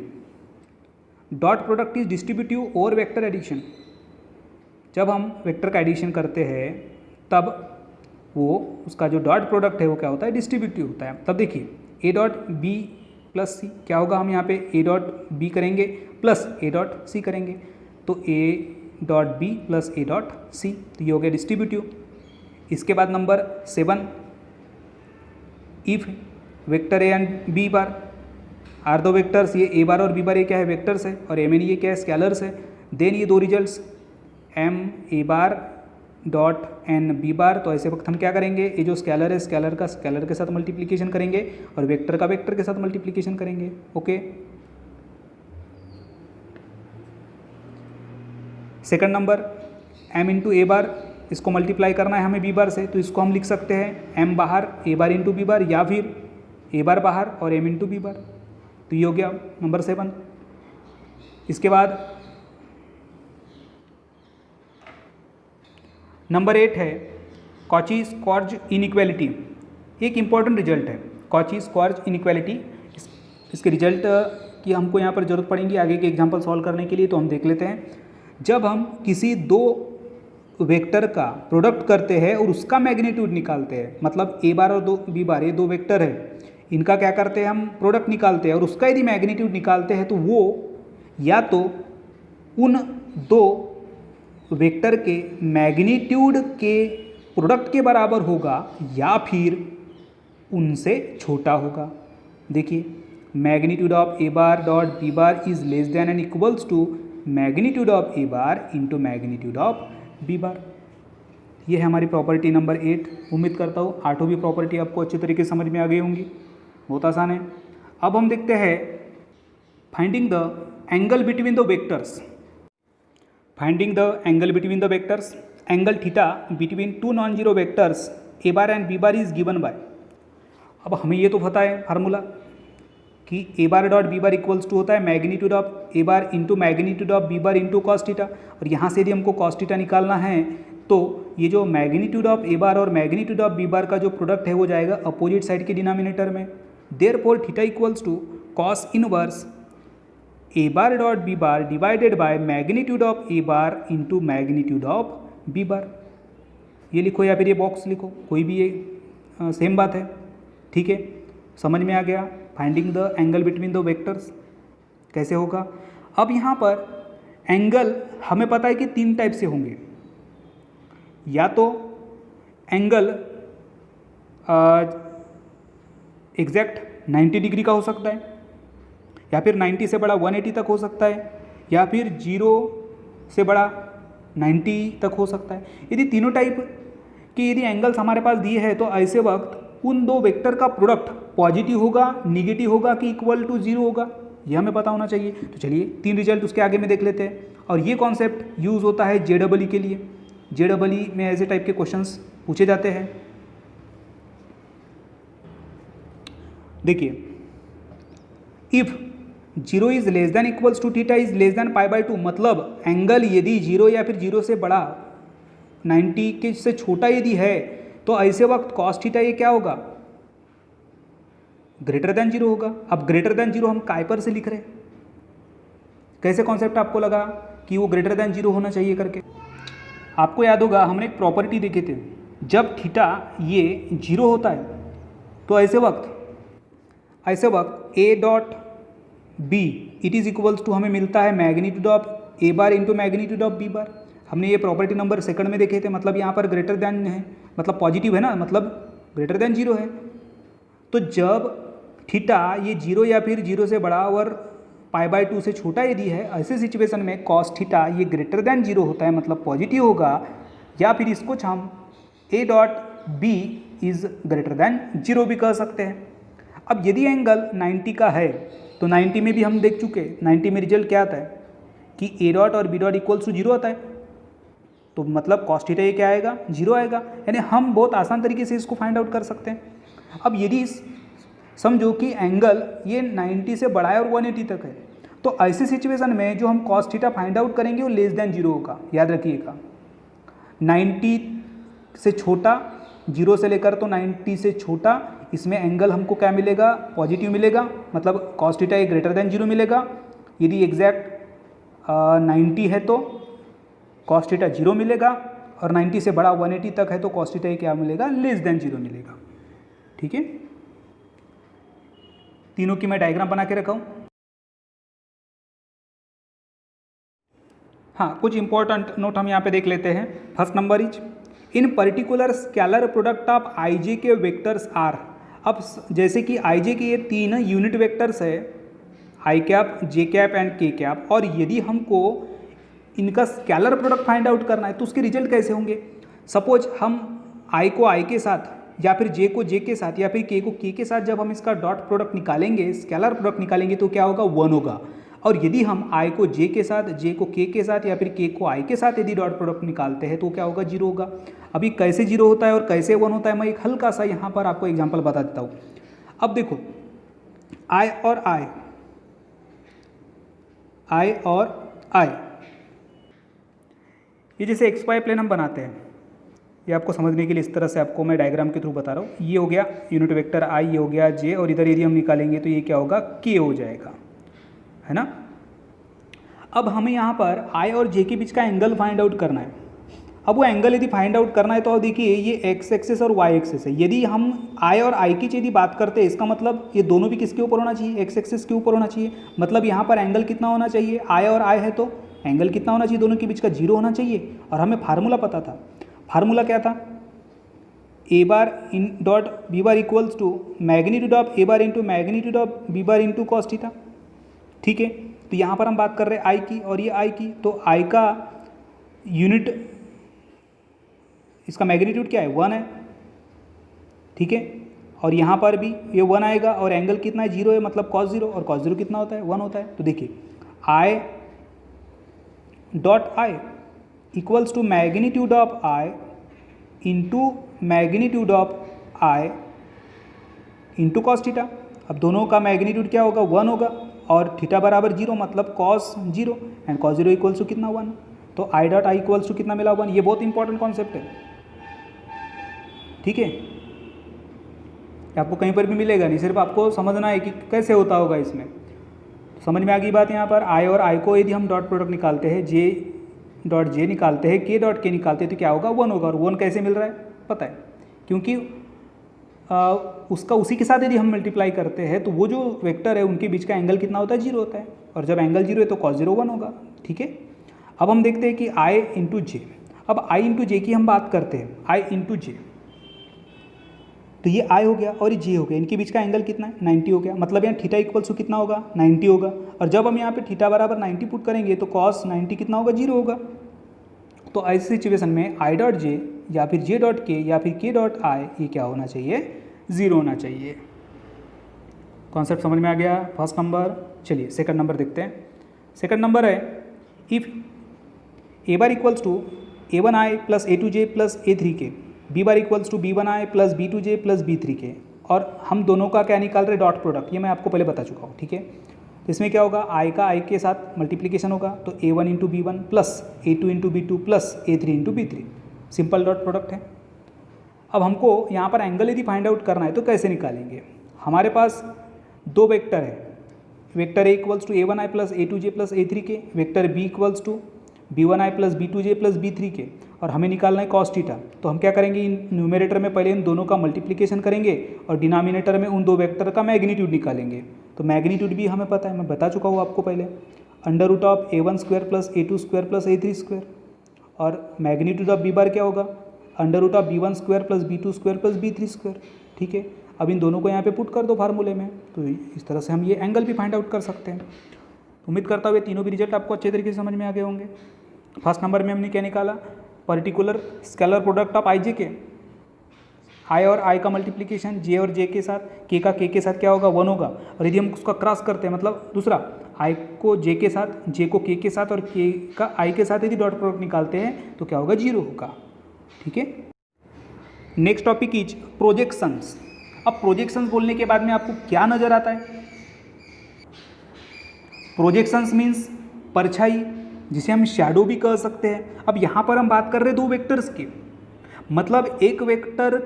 dot product is distributive और वेक्टर एडिशन। जब हम वेक्टर का एडिशन करते हैं तब वो उसका जो डॉट प्रोडक्ट है वो क्या होता है, डिस्ट्रीब्यूटिव होता है। तब देखिए A dot B plus C, क्या होगा, हम यहाँ पे ए डॉट बी करेंगे प्लस ए डॉट सी करेंगे, तो A dot B plus A dot C, तो ये हो गया डिस्ट्रीब्यूटिव। इसके बाद number 7, if vector A and B bar are दो वेक्टर्स, ये ए बार और बी बार ये क्या है वेक्टर्स है, और एम एन ये क्या है स्केलर्स है, देन ये दो results M A bar dot N B bar, तो ऐसे वक्त हम क्या करेंगे, ये जो स्केलर है स्केलर का स्केलर के साथ मल्टीप्लिकेशन करेंगे और वेक्टर का वेक्टर के साथ मल्टीप्लिकेशन करेंगे, okay. Second number m into A bar, इसको मल्टीप्लाई करना है हमें बी बार से, तो इसको हम लिख सकते हैं m बाहर ए बार इंटू बी बार, या फिर ए बार बाहर और m इंटू बी बार, तो ये हो गया नंबर 7। इसके बाद नंबर 8 है कॉची-स्क्वार्ज इनइक्वालिटी। एक इम्पॉर्टेंट रिजल्ट है कॉची-स्क्वार्ज इनइक्वालिटी। इसके रिजल्ट की हमको यहाँ पर जरूरत पड़ेगी आगे के एग्जाम्पल सॉल्व करने के लिए, तो हम देख लेते हैं। जब हम किसी दो वेक्टर का प्रोडक्ट करते हैं और उसका मैग्नीट्यूड निकालते हैं, मतलब ए बार और दो बी बार ये दो वेक्टर है, इनका क्या करते हैं हम प्रोडक्ट निकालते हैं और उसका यदि मैग्नीट्यूड निकालते हैं तो वो या तो उन दो वेक्टर के मैग्नीट्यूड के प्रोडक्ट के बराबर होगा या फिर उनसे छोटा होगा। देखिए magnitude of A bar dot B bar is less than and equals to magnitude of A bar into magnitude of B bar. ये है हमारी प्रॉपर्टी नंबर 8। उम्मीद करता हूँ आठों भी प्रॉपर्टी आपको अच्छी तरीके से समझ में आ गई होंगी, बहुत आसान है। अब हम देखते हैं finding the angle between the vectors. Finding the angle between the vectors, angle theta between two non zero vectors A bar and B bar is given by. अब हमें ये तो पता है फार्मूला कि A bar dot B bar equals to होता है magnitude of A bar into magnitude of B bar into cos theta, और यहाँ से यदि हमको कॉस थीटा निकालना है तो ये जो मैग्नीट्यूड ऑफ ए बार और मैग्नीट्यूड ऑफ बी बार का जो प्रोडक्ट है वो जाएगा अपोजिट साइड के डिनोमिनेटर में। Therefore theta equals to cos inverse A bar dot B bar divided by magnitude of A bar into magnitude of B bar. ये लिखो या फिर ये बॉक्स लिखो, कोई भी ये सेम बात है, ठीक है। समझ में आ गया finding the angle between the vectors कैसे होगा। अब यहाँ पर एंगल हमें पता है कि तीन टाइप से होंगे, या तो एंगल एग्जैक्ट 90 डिग्री का हो सकता है, या फिर 90 से बड़ा 180 तक हो सकता है, या फिर 0 से बड़ा 90 तक हो सकता है। यदि तीनों टाइप के यदि एंगल्स हमारे पास दिए हैं तो ऐसे वक्त उन दो वेक्टर का प्रोडक्ट पॉजिटिव होगा, निगेटिव होगा कि इक्वल टू 0 होगा, यह हमें पता होना चाहिए। तो चलिए 3 रिजल्ट उसके आगे में देख लेते हैं। और ये कॉन्सेप्ट यूज़ होता है JEE के लिए। JEE में ऐसे टाइप के क्वेश्चंस पूछे जाते हैं। देखिए, if 0 is less than equals to theta is less than π/2, मतलब एंगल यदि 0 या फिर 0 से बड़ा 90 के से छोटा यदि है तो ऐसे वक्त कॉस थीटा ये क्या होगा, ग्रेटर देन 0 होगा। अब ग्रेटर देन 0 हम काय पर से लिख रहे हैं, कैसे कॉन्सेप्ट आपको लगा कि वो ग्रेटर देन 0 होना चाहिए करके? आपको याद होगा हमने एक प्रॉपर्टी देखे थे, जब थीटा ये 0 होता है तो ऐसे वक्त A dot B it is equals to हमें मिलता है magnitude of A bar into magnitude of B bar. हमने ये प्रॉपर्टी नंबर सेकंड में देखे थे, मतलब यहाँ पर ग्रेटर देन है, मतलब पॉजिटिव है ना, मतलब ग्रेटर देन 0 है। तो जब थीटा ये 0 या फिर 0 से बड़ा और π/2 से छोटा यदि है, ऐसे सिचुएशन में कॉस थीटा ये ग्रेटर देन 0 होता है, मतलब पॉजिटिव होगा, या फिर इसको हम A dot B is greater than 0 भी कह सकते हैं। अब यदि एंगल 90 का है तो 90 में भी हम देख चुके, 90 में रिजल्ट क्या आता है कि A डॉट और B डॉट इक्वल्स टू 0 आता है, तो मतलब कॉस थीटा ये क्या आएगा, 0 आएगा। यानी हम बहुत आसान तरीके से इसको फाइंड आउट कर सकते हैं। अब यदि समझो कि एंगल ये 90 से बड़ा है और 180 तक है, तो ऐसे सिचुएशन में जो हम कॉस थीटा फाइंड आउट करेंगे वो लेस देन 0 होगा। याद रखिएगा, 90 से छोटा, 0 से लेकर तो 90 से छोटा, इसमें एंगल हमको क्या मिलेगा, पॉजिटिव मिलेगा, मतलब कॉस थीटा ये ग्रेटर देन 0 मिलेगा। यदि एग्जैक्ट 90 है तो कॉस थीटा 0 मिलेगा, और 90 से बड़ा 180 तक है तो कॉस थीटा ये क्या मिलेगा, लेस देन 0 मिलेगा। ठीक है, तीनों की मैं डायग्राम बना के रखा हूँ। हाँ, कुछ इंपॉर्टेंट नोट हम यहाँ पे देख लेते हैं। First number is in particular scalar product of IJ के वेक्टर्स आर। अब जैसे कि IJ के ये 3 यूनिट वेक्टर्स है, i cap, j cap and k cap, और यदि हमको इनका स्केलर प्रोडक्ट फाइंड आउट करना है तो उसके रिजल्ट कैसे होंगे। सपोज हम i को i के साथ, या फिर j को j के साथ, या फिर k को k के साथ जब हम इसका डॉट प्रोडक्ट निकालेंगे, स्केलर प्रोडक्ट निकालेंगे, तो क्या होगा, 1 होगा। और यदि हम i को j के साथ, j को k के साथ, या फिर k को i के साथ यदि डॉट प्रोडक्ट निकालते हैं तो क्या होगा, 0 होगा। अभी कैसे 0 होता है और कैसे 1 होता है, मैं एक हल्का सा यहाँ पर आपको एग्जाम्पल बता देता हूँ। अब देखो, i और i, ये जैसे XY प्लेन हम बनाते हैं, ये आपको समझने के लिए इस तरह से आपको मैं डायग्राम के थ्रू बता रहा हूँ। ये हो गया यूनिट वेक्टर i, ये हो गया j, और इधर यदि हम निकालेंगे तो ये क्या होगा, k हो जाएगा, है ना। अब हमें यहाँ पर i और j के बीच का एंगल फाइंड आउट करना है। अब वो एंगल यदि फाइंड आउट करना है तो देखिए ये x एक्सेस और y एक्सेस है। यदि हम i और i की यदि बात करते हैं, इसका मतलब ये दोनों भी किसके ऊपर होना चाहिए, x एक्सेस के ऊपर होना चाहिए। मतलब यहाँ पर एंगल कितना होना चाहिए, i और i है तो एंगल कितना होना चाहिए, दोनों के बीच का 0 होना चाहिए। और हमें फार्मूला पता था, फार्मूला क्या था, a बार इन dot b bar equals to magnitude of a bar into magnitude of b bar into cos theta. ठीक है, तो यहाँ पर हम बात कर रहे हैं i की और ये i की, तो i का यूनिट, इसका मैग्नीट्यूड क्या है, 1 है। ठीक है, और यहाँ पर भी ये 1 आएगा, और एंगल कितना है, 0 है, मतलब cos 0, और cos 0 कितना होता है, 1 होता है। तो देखिए i dot i equals to magnitude of i into magnitude of i into cos theta. अब दोनों का मैग्नीट्यूड क्या होगा, 1 होगा, और थीटा बराबर 0, मतलब cos 0, and cos 0 equals to कितना, 1। तो i dot i equals to कितना मिला, 1। ये बहुत इंपॉर्टेंट कॉन्सेप्ट है। ठीक है, आपको कहीं पर भी मिलेगा नहीं, सिर्फ आपको समझना है कि कैसे होता होगा इसमें। समझ में आ गई बात। यहाँ पर i और i को यदि हम डॉट प्रोडक्ट निकालते हैं, j डॉट j निकालते हैं, k डॉट k निकालते हैं, तो क्या होगा, 1 होगा। और 1 कैसे मिल रहा है पता है, क्योंकि उसका उसी के साथ यदि हम मल्टीप्लाई करते हैं तो वो जो वेक्टर है उनके बीच का एंगल कितना होता है, 0 होता है। और जब एंगल 0 है तो cos 0 1 होगा। ठीक है, अब हम देखते हैं कि i इंटू जे। अब i इंटू जे की हम बात करते हैं, i इंटू जे, तो ये आई हो गया और ये जे हो गया, इनके बीच का एंगल कितना है 90 हो गया। मतलब यहाँ थीटा इक्वल्स टू कितना होगा 90 होगा। और जब हम यहाँ पे थीटा बराबर 90 पुट करेंगे तो कॉस 90 कितना होगा 0 होगा। तो ऐसी सिचुएशन में आई डॉट जे या फिर जे डॉट के या फिर के डॉट आई ये क्या होना चाहिए 0 होना चाहिए। कॉन्सेप्ट समझ में आ गया फर्स्ट नंबर। चलिए सेकंड नंबर देखते हैं। सेकंड नंबर है if A bar equals to a1i plus a2j plus a3k, b bar equals to b1i plus b2j plus b3k, और हम दोनों का क्या निकाल रहे डॉट प्रोडक्ट, ये मैं आपको पहले बता चुका हूँ, ठीक है। तो इसमें क्या होगा i का i के साथ मल्टीप्लिकेशन होगा, तो a1 into b1 plus a2 into b2 plus a3 into b3, simple dot product है। अब हमको यहाँ पर एंगल यदि फाइंड आउट करना है तो कैसे निकालेंगे। हमारे पास दो वेक्टर है, vector A equals to a1i plus a2j plus a3k, vector b equals to b1i plus b2j plus b3k, और हमें निकालना है कॉस थीटा। तो हम क्या करेंगे, इन न्यूमरेटर में पहले इन दोनों का मल्टीप्लिकेशन करेंगे और डिनोमिनेटर में उन दो वेक्टर का मैग्नीट्यूड निकालेंगे। तो मैग्नीट्यूड भी हमें पता है, मैं बता चुका हूँ आपको पहले, under root of a1 square plus a2 square plus a3 square, और मैग्नीट्यूड ऑफ b बार क्या होगा under root of b1 square plus b2 square plus b3 square, ठीक है। अब इन दोनों को यहाँ पे पुट कर दो फार्मूले में, तो इस तरह से हम ये एंगल भी फाइंड आउट कर सकते हैं। उम्मीद करता हूँ ये तीनों भी रिजल्ट आपको अच्छे तरीके से समझ में आ गए होंगे। फर्स्ट नंबर में हमने क्या निकाला, पर्टिकुलर स्केलर प्रोडक्ट ऑफ आई जे के, आई और आई का मल्टीप्लिकेशन जे और जे के साथ, के का के साथ क्या होगा 1 होगा, और यदि हम उसका क्रॉस करते हैं मतलब दूसरा आई को जे के साथ, जे को के साथ और के का आई के साथ यदि डॉट प्रोडक्ट निकालते हैं तो क्या होगा 0 होगा, ठीक है। Next topic is projections. अब प्रोजेक्शंस बोलने के बाद में आपको क्या नजर आता है, प्रोजेक्शंस मीन्स परछाई, जिसे हम शैडो भी कह सकते हैं। अब यहाँ पर हम बात कर रहे हैं दो वेक्टर्स की, मतलब एक वेक्टर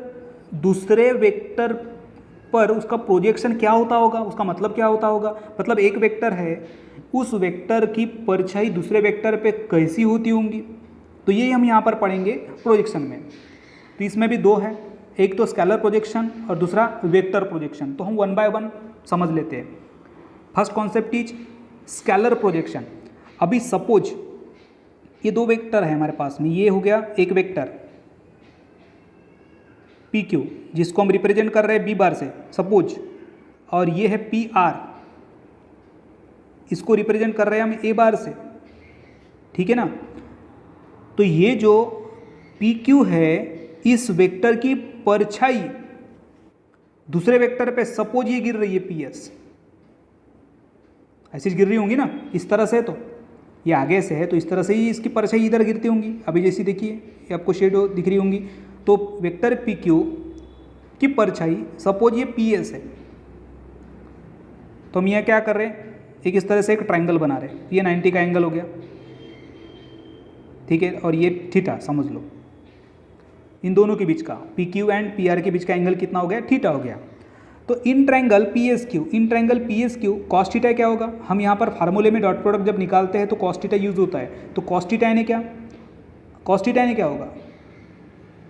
दूसरे वेक्टर पर उसका प्रोजेक्शन क्या होता होगा, उसका मतलब क्या होता होगा, मतलब एक वेक्टर है उस वेक्टर की परछाई दूसरे वेक्टर पे कैसी होती होंगी, तो ये हम यहाँ पर पढ़ेंगे प्रोजेक्शन में। तो इसमें भी दो है, एक तो स्केलर प्रोजेक्शन और दूसरा वेक्टर प्रोजेक्शन। तो हम 1 बाय 1 समझ लेते हैं। First concept is scalar projection. अभी सपोज ये दो वेक्टर है हमारे पास में, ये हो गया एक वेक्टर पी क्यू जिसको हम रिप्रेजेंट कर रहे हैं बी बार से सपोज, और ये है पी आर, इसको रिप्रेजेंट कर रहे हैं हम ए बार से, ठीक है ना। तो ये जो पी क्यू है इस वेक्टर की परछाई दूसरे वेक्टर पे सपोज ये गिर रही है पी एस, ऐसी गिर रही होंगी ना इस तरह से, तो ये आगे से है तो इस तरह से ही इसकी परछाई इधर गिरती होंगी। अभी जैसी देखिए ये आपको शेडो दिख रही होंगी, तो वेक्टर पी क्यू की परछाई सपोज ये पी एस है, तो हम यहाँ क्या कर रहे हैं, एक इस तरह से एक ट्रायंगल बना रहे हैं, ये 90 का एंगल हो गया, ठीक है, और ये थीटा समझ लो, इन दोनों के बीच का P Q and P R के बीच का एंगल कितना हो गया, थीटा हो गया। तो in triangle P S Q cos theta क्या होगा, हम यहाँ पर फार्मूले में डॉट प्रोडक्ट जब निकालते हैं तो कॉस थीटा यूज होता है, तो कॉस थीटा यानी क्या होगा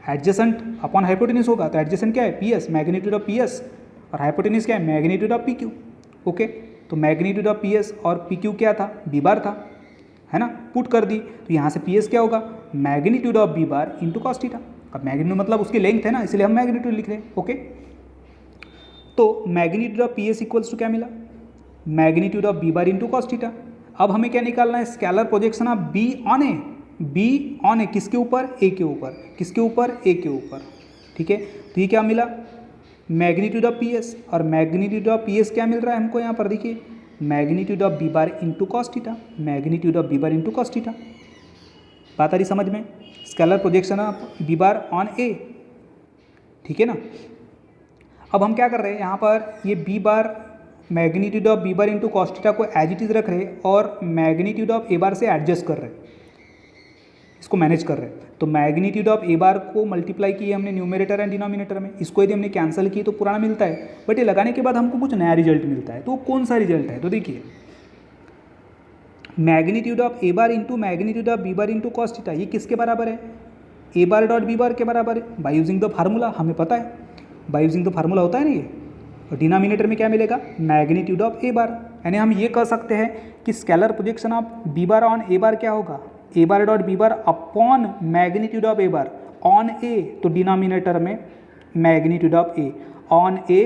एडजेसेंट अपॉन हाइपोटेन्यूज होगा, तो एडजेसेंट क्या है P S, magnitude of P S, और हाइपोटेन्यूज क्या है magnitude of P Q, okay. तो मैग्नीट्यूड ऑफ पी एस और पी क्यू क्या था, बी बार था, है ना, पुट कर दी, तो यहाँ से पी एस क्या होगा magnitude of B bar into cos theta. अब मैग्नीट्यूड मतलब उसकी लेंथ है ना, इसलिए हम मैग्नीट्यूड लिख रहे हैं, ओके। तो magnitude of P S equals to क्या मिला, magnitude of B bar into cos theta. अब हमें क्या निकालना है, scalar projection of B on A, किसके ऊपर, ए के ऊपर, किसके ऊपर, ए के ऊपर, ठीक है। तो ये क्या मिला मैग्नीट्यूड ऑफ पी एस, और मैग्नीट्यूड ऑफ पी एस क्या मिल रहा है हमको यहाँ पर देखिए magnitude of B bar into cos theta, magnitude of B bar into cos theta. बात आ रही समझ में, scalar projection of B bar on A, ठीक है ना। अब हम क्या कर रहे हैं यहाँ पर, ये B bar magnitude of B bar into cos theta को एज इट इज रख रहे हैं और मैग्नीट्यूड ऑफ ए बार से एडजस्ट कर रहे हैं, इसको मैनेज कर रहे हैं। तो मैग्नीट्यूड ऑफ ए बार को मल्टीप्लाई किए हमने न्यूमरेटर एंड डिनोमिनेटर में, इसको यदि हमने कैंसिल किए तो पुराना मिलता है, बट ये लगाने के बाद हमको कुछ नया रिजल्ट मिलता है। तो वो कौन सा रिजल्ट है, तो देखिए magnitude of A bar into magnitude of B bar into cos theta, ये किसके बराबर है, ए बार डॉट बी बार के बराबर है, बाय यूजिंग द फार्मूला, हमें पता है बाय यूजिंग द फार्मूला होता है ना ये। और डिनोमिनेटर में क्या मिलेगा मैग्नीट्यूड ऑफ ए बार, यानी हम ये कह सकते हैं कि scalar projection of B bar on A bar क्या होगा, A bar dot B bar upon magnitude of A bar on A, तो डिनोमिनेटर में magnitude of A, on A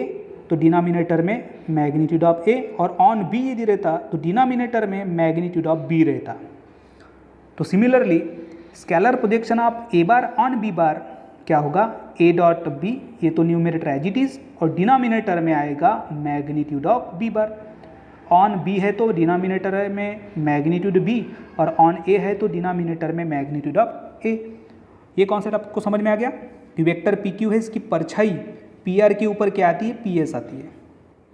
तो डिनोमिनेटर में मैग्नीट्यूड ऑफ ए, और ऑन बी यदि रहता तो डिनोमिनेटर में मैग्नीट्यूड ऑफ बी रहता। तो similarly scalar projection of A bar on B bar क्या होगा, ए डॉट बी, ये तो न्यूमरेटर एज इट इज, और डिनोमिनेटर में आएगा magnitude of B bar. On B है तो डिनोमिनेटर में मैग्नीट्यूड बी, और ऑन ए है तो डिनोमिनेटर में मैग्नीट्यूड ऑफ ए। ये कॉन्सेप्ट आपको समझ में आ गया कि वेक्टर पी क्यू है, इसकी परछाई पी आर के ऊपर क्या आती है, पी एस आती है।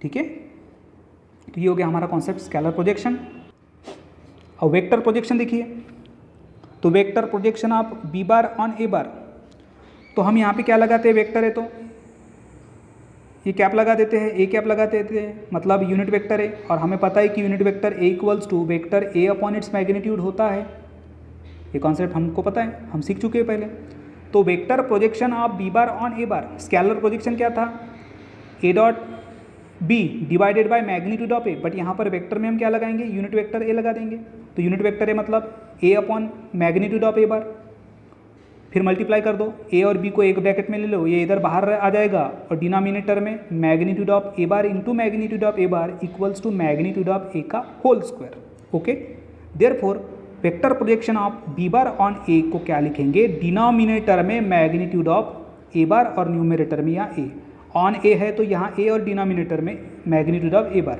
ठीक है, तो ये हो गया हमारा कॉन्सेप्ट स्केलर प्रोजेक्शन। और वेक्टर प्रोजेक्शन देखिए, तो vector projection of B bar on A bar, तो हम यहाँ पे क्या लगाते हैं, वेक्टर है तो ये कैप लगा देते हैं, ए कैप लगा देते हैं, मतलब यूनिट वेक्टर है, और हमें पता है कि unit vector A equals to vector A upon its magnitude होता है। ये कॉन्सेप्ट हमको पता है, हम सीख चुके हैं पहले। तो vector projection of B bar on A bar, scalar projection क्या था, A dot B divided by magnitude of A, but यहाँ पर वेक्टर में हम क्या लगाएंगे, यूनिट वेक्टर ए लगा देंगे। तो यूनिट वेक्टर ए मतलब ए अपॉन मैग्नीट्यूड ऑफ ए बार, फिर मल्टीप्लाई कर दो, ए और बी को एक ब्रैकेट में ले लो, ये इधर बाहर आ जाएगा, और डिनोमिनेटर में magnitude of A bar into magnitude of A bar equals to magnitude of A का whole square. Okay, therefore vector projection of B bar on A को क्या लिखेंगे, डिनोमिनेटर में मैग्नीट्यूड ऑफ ए बार और न्यूमरेटर में यहाँ ए। ऑन ए है तो यहाँ ए और डिनोमिनेटर में मैग्नीट्यूड ऑफ ए बार,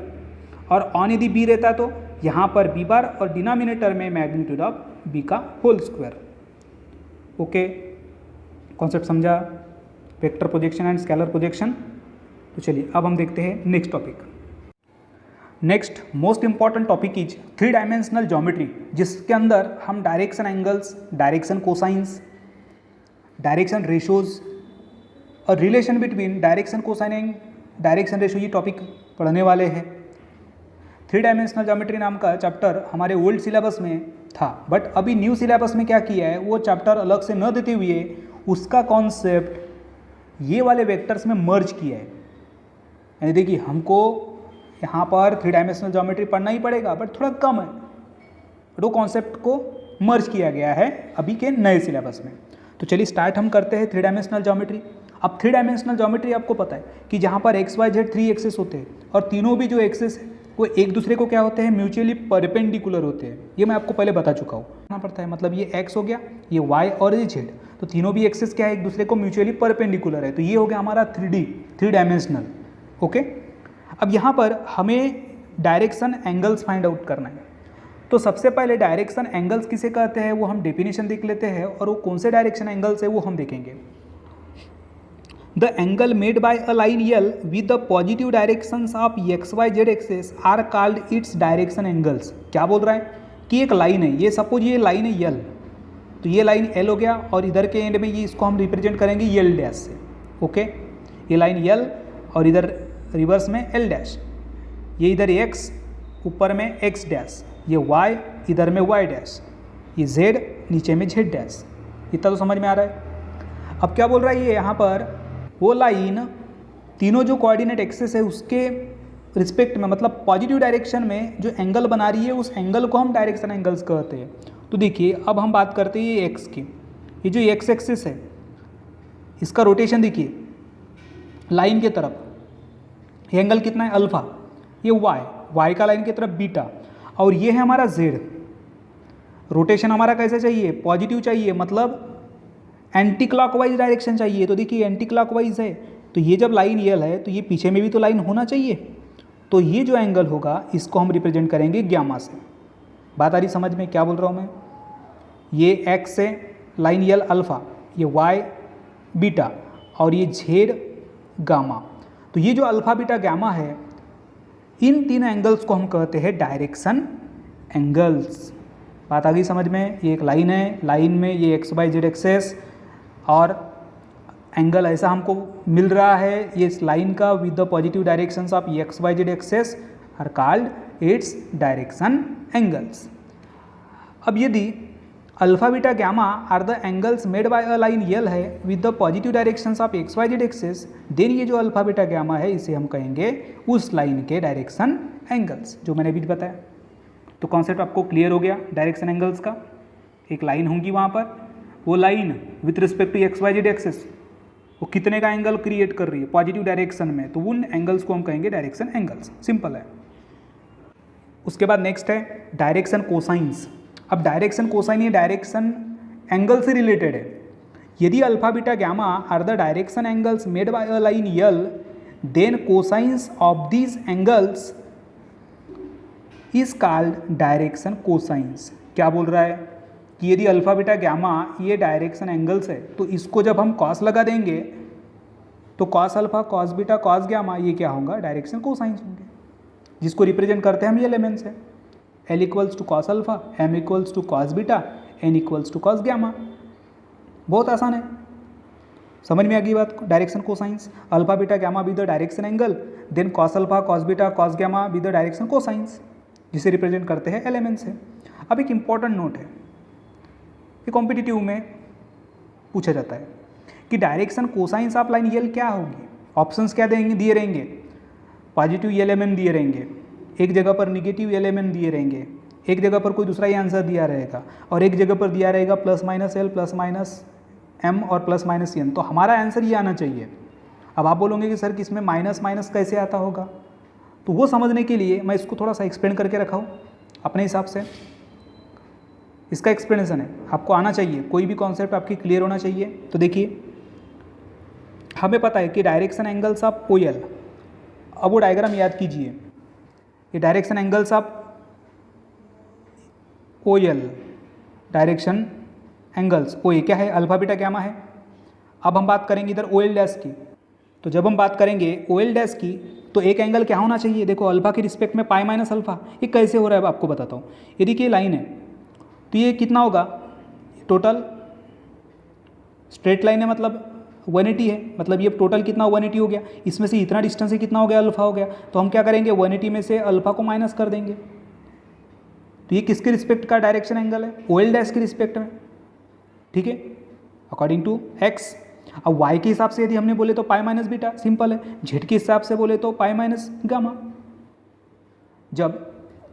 और ऑन यदि बी रहता तो यहाँ पर बी बार और डिनोमिनेटर में मैग्नीट्यूड ऑफ बी का होल स्क्वायर। ओके, कॉन्सेप्ट समझा, vector projection and scalar projection. तो चलिए अब हम देखते हैं next topic. Next most important topic is 3 dimensional geometry, जिसके अंदर हम direction angles, direction cosines, direction ratios और relation between direction cosine and direction ratio ये टॉपिक पढ़ने वाले हैं। 3 डायमेंशनल ज्योमेट्री नाम का चैप्टर हमारे ओल्ड सिलेबस में था, बट अभी न्यू सिलेबस में क्या किया है, वो चैप्टर अलग से न देते हुए उसका कॉन्सेप्ट ये वाले वेक्टर्स में मर्ज किया है। यानी देखिए हमको यहाँ पर 3 डायमेंशनल ज्योमेट्री पढ़ना ही पड़ेगा, बट थोड़ा कम है, वो कॉन्सेप्ट को मर्ज किया गया है अभी के नए सिलेबस में। तो चलिए स्टार्ट हम करते हैं 3 डायमेंशनल ज्योमेट्री। अब 3 डायमेंशनल ज्योमेट्री आपको पता है कि जहाँ पर एक्स वाई जेड 3 एक्सेस होते हैं, और तीनों भी जो एक्सेस है वो एक दूसरे को क्या होते हैं, म्यूचुअली परपेंडिकुलर होते हैं। ये मैं आपको पहले बता चुका हूँ, ना पड़ता है, मतलब ये एक्स हो गया, ये वाई और ये जेड, तो तीनों भी एक्सेस क्या है, एक दूसरे को म्यूचुअली परपेंडिकुलर है। तो ये हो गया हमारा 3 डायमेंशनल। ओके, अब यहाँ पर हमें डायरेक्शन एंगल्स फाइंड आउट करना है। तो सबसे पहले डायरेक्शन एंगल्स किसे कहते हैं वो हम डेफिनेशन देख लेते हैं, और वो कौन से डायरेक्शन एंगल्स है वो हम देखेंगे। The angle made by a line L with the positive directions of x Y Z axes are called its direction angles. क्या बोल रहा है कि एक लाइन है, ये सपोज ये लाइन है यल, तो ये लाइन एल हो गया, और इधर के एंड में ये इसको हम रिप्रेजेंट करेंगे यल डैश से। ओके, ये लाइन यल और इधर रिवर्स में एल डैश, ये इधर एक्स ऊपर में एक्स डैश, ये वाई इधर में वाई डैश, ये जेड नीचे में जेड डैश। इतना तो समझ में आ रहा है। अब क्या बोल रहा है ये यहाँ पर, वो लाइन तीनों जो कोऑर्डिनेट एक्सेस है उसके रिस्पेक्ट में, मतलब पॉजिटिव डायरेक्शन में जो एंगल बना रही है उस एंगल को हम डायरेक्शन एंगल्स कहते हैं। तो देखिए अब हम बात करते हैं ये एक्स की, ये जो एक्स एक्सिस है इसका रोटेशन देखिए लाइन की तरफ, ये एंगल कितना है अल्फा, ये वाई का लाइन की तरफ बीटा, और ये है हमारा जेड। रोटेशन हमारा कैसे चाहिए, पॉजिटिव चाहिए, मतलब एंटी क्लॉकवाइज डायरेक्शन चाहिए। तो देखिए एंटी क्लॉकवाइज है, तो ये जब लाइन यल है तो ये पीछे में भी तो लाइन होना चाहिए। तो ये जो एंगल होगा इसको हम रिप्रेजेंट करेंगे गामा से। बात आ रही समझ में क्या बोल रहा हूँ मैं, ये एक्स है लाइन यल अल्फा, ये वाई बीटा, और ये जेड गामा। तो ये जो अल्फा बीटा गामा है, इन 3 एंगल्स को हम कहते हैं डायरेक्शन एंगल्स। बात आ गई समझ में। ये एक लाइन है, लाइन में ये एक्स वाई जेड एक्सेस और एंगल ऐसा हमको मिल रहा है ये इस लाइन का with the positive directions of x Y Z axes are called its direction angles. अब यदि alpha beta gamma are the angles made by a line L है with the positive directions of x Y Z axes, then ये जो अल्फा बीटा गामा है इसे हम कहेंगे उस लाइन के डायरेक्शन एंगल्स, जो मैंने अभी बताया। तो कॉन्सेप्ट आपको क्लियर हो गया डायरेक्शन एंगल्स का। एक लाइन होंगी वहाँ पर, वो line with respect to x Y Z axes वो कितने का एंगल क्रिएट कर रही है पॉजिटिव डायरेक्शन में, तो उन एंगल्स को हम कहेंगे डायरेक्शन एंगल्स। सिंपल है। उसके बाद नेक्स्ट है डायरेक्शन कोसाइंस। अब डायरेक्शन कोसाइन ये डायरेक्शन एंगल से रिलेटेड है। यदि alpha beta gamma are the direction angles made by a line l, then cosines of these angles is called direction cosines. क्या बोल रहा है कि यदि अल्फा बीटा गैमा ये डायरेक्शन एंगल्स है तो इसको जब हम कॉस लगा देंगे तो cos alpha cos beta cos gamma ये क्या होगा, डायरेक्शन कोसाइंस होंगे, जिसको रिप्रेजेंट करते हैं हम ये एलिमेंट्स है। L equals to cos alpha, M equals to cos beta, N equals to cos gamma. बहुत आसान है, समझ में आ गई बात को। Direction cosines, alpha beta gamma be the direction angle, then cos alpha cos beta cos gamma be the direction cosines, जिसे रिप्रेजेंट करते हैं एलिमेंट्स है। अब एक इंपॉर्टेंट नोट है, ये कॉम्पिटिटिव में पूछा जाता है कि डायरेक्शन कोसाइंस ऑफ लाइन यल क्या होगी। ऑप्शंस क्या देंगे, दिए रहेंगे, पॉजिटिव LMN दिए रहेंगे, एक जगह पर निगेटिव LMN दिए रहेंगे, एक जगह पर कोई दूसरा ही आंसर दिया रहेगा, और एक जगह पर दिया रहेगा plus minus L plus minus M और प्लस माइनस N। तो हमारा आंसर ये आना चाहिए। अब आप बोलोगे कि सर किसमें माइनस माइनस कैसे आता होगा, तो वो समझने के लिए मैं इसको थोड़ा सा एक्सप्लेन करके रखा हूँ अपने हिसाब से। इसका एक्सप्लेनेशन है, आपको आना चाहिए, कोई भी कॉन्सेप्ट आपकी क्लियर होना चाहिए। तो देखिए, हमें पता है कि डायरेक्शन एंगल्स ऑफ OL, अब वो डायग्राम याद कीजिए, ये direction angles of OL, direction angles OA क्या है, अल्फा बीटा गैमा है। अब हम बात करेंगे इधर OL डैश की, तो जब हम बात करेंगे OL डैश की तो एक एंगल क्या होना चाहिए, देखो अल्फा के रिस्पेक्ट में पाई माइनस अल्फा। ये कैसे हो रहा है अब आपको बताता हूँ। यदि कि लाइन है तो ये कितना होगा, टोटल स्ट्रेट लाइन है मतलब 180 है, मतलब ये टोटल कितना 180 हो गया, इसमें से इतना डिस्टेंस है कितना हो गया, अल्फा हो गया। तो हम क्या करेंगे, 180 में से अल्फा को माइनस कर देंगे। तो ये किसके रिस्पेक्ट का डायरेक्शन एंगल है, OL डैश के रिस्पेक्ट में, ठीक है, अकॉर्डिंग टू x। अब y के हिसाब से यदि हमने बोले तो पाई माइनस बीटा, सिंपल है। z के हिसाब से बोले तो पाई माइनस गामा। जब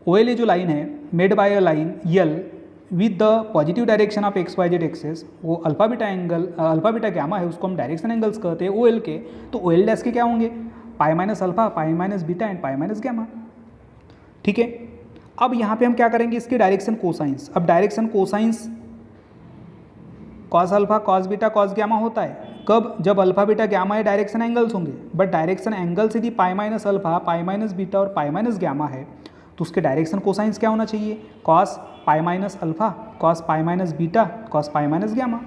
OL जो लाइन है made by a line L with the positive direction of XYZ axes, वो alpha beta angle alpha beta gamma है, उसको हम डायरेक्शन एंगल्स कहते हैं OL के। तो OL डैश के क्या होंगे, pi minus alpha pi minus beta and pi minus gamma, ठीक है। अब यहाँ पे हम क्या करेंगे, इसके डायरेक्शन कोसाइंस। अब direction cosines cos alpha cos beta cos gamma होता है कब, जब अल्फा बीटा गैमा ये डायरेक्शन एंगल्स होंगे। बट डायरेक्शन एंगल्स यदि pi minus alpha pi minus beta और पाई माइनस गैमा है तो उसके डायरेक्शन कोसाइंस क्या होना चाहिए, cos pi minus alpha cos pi minus beta cos pi minus gamma.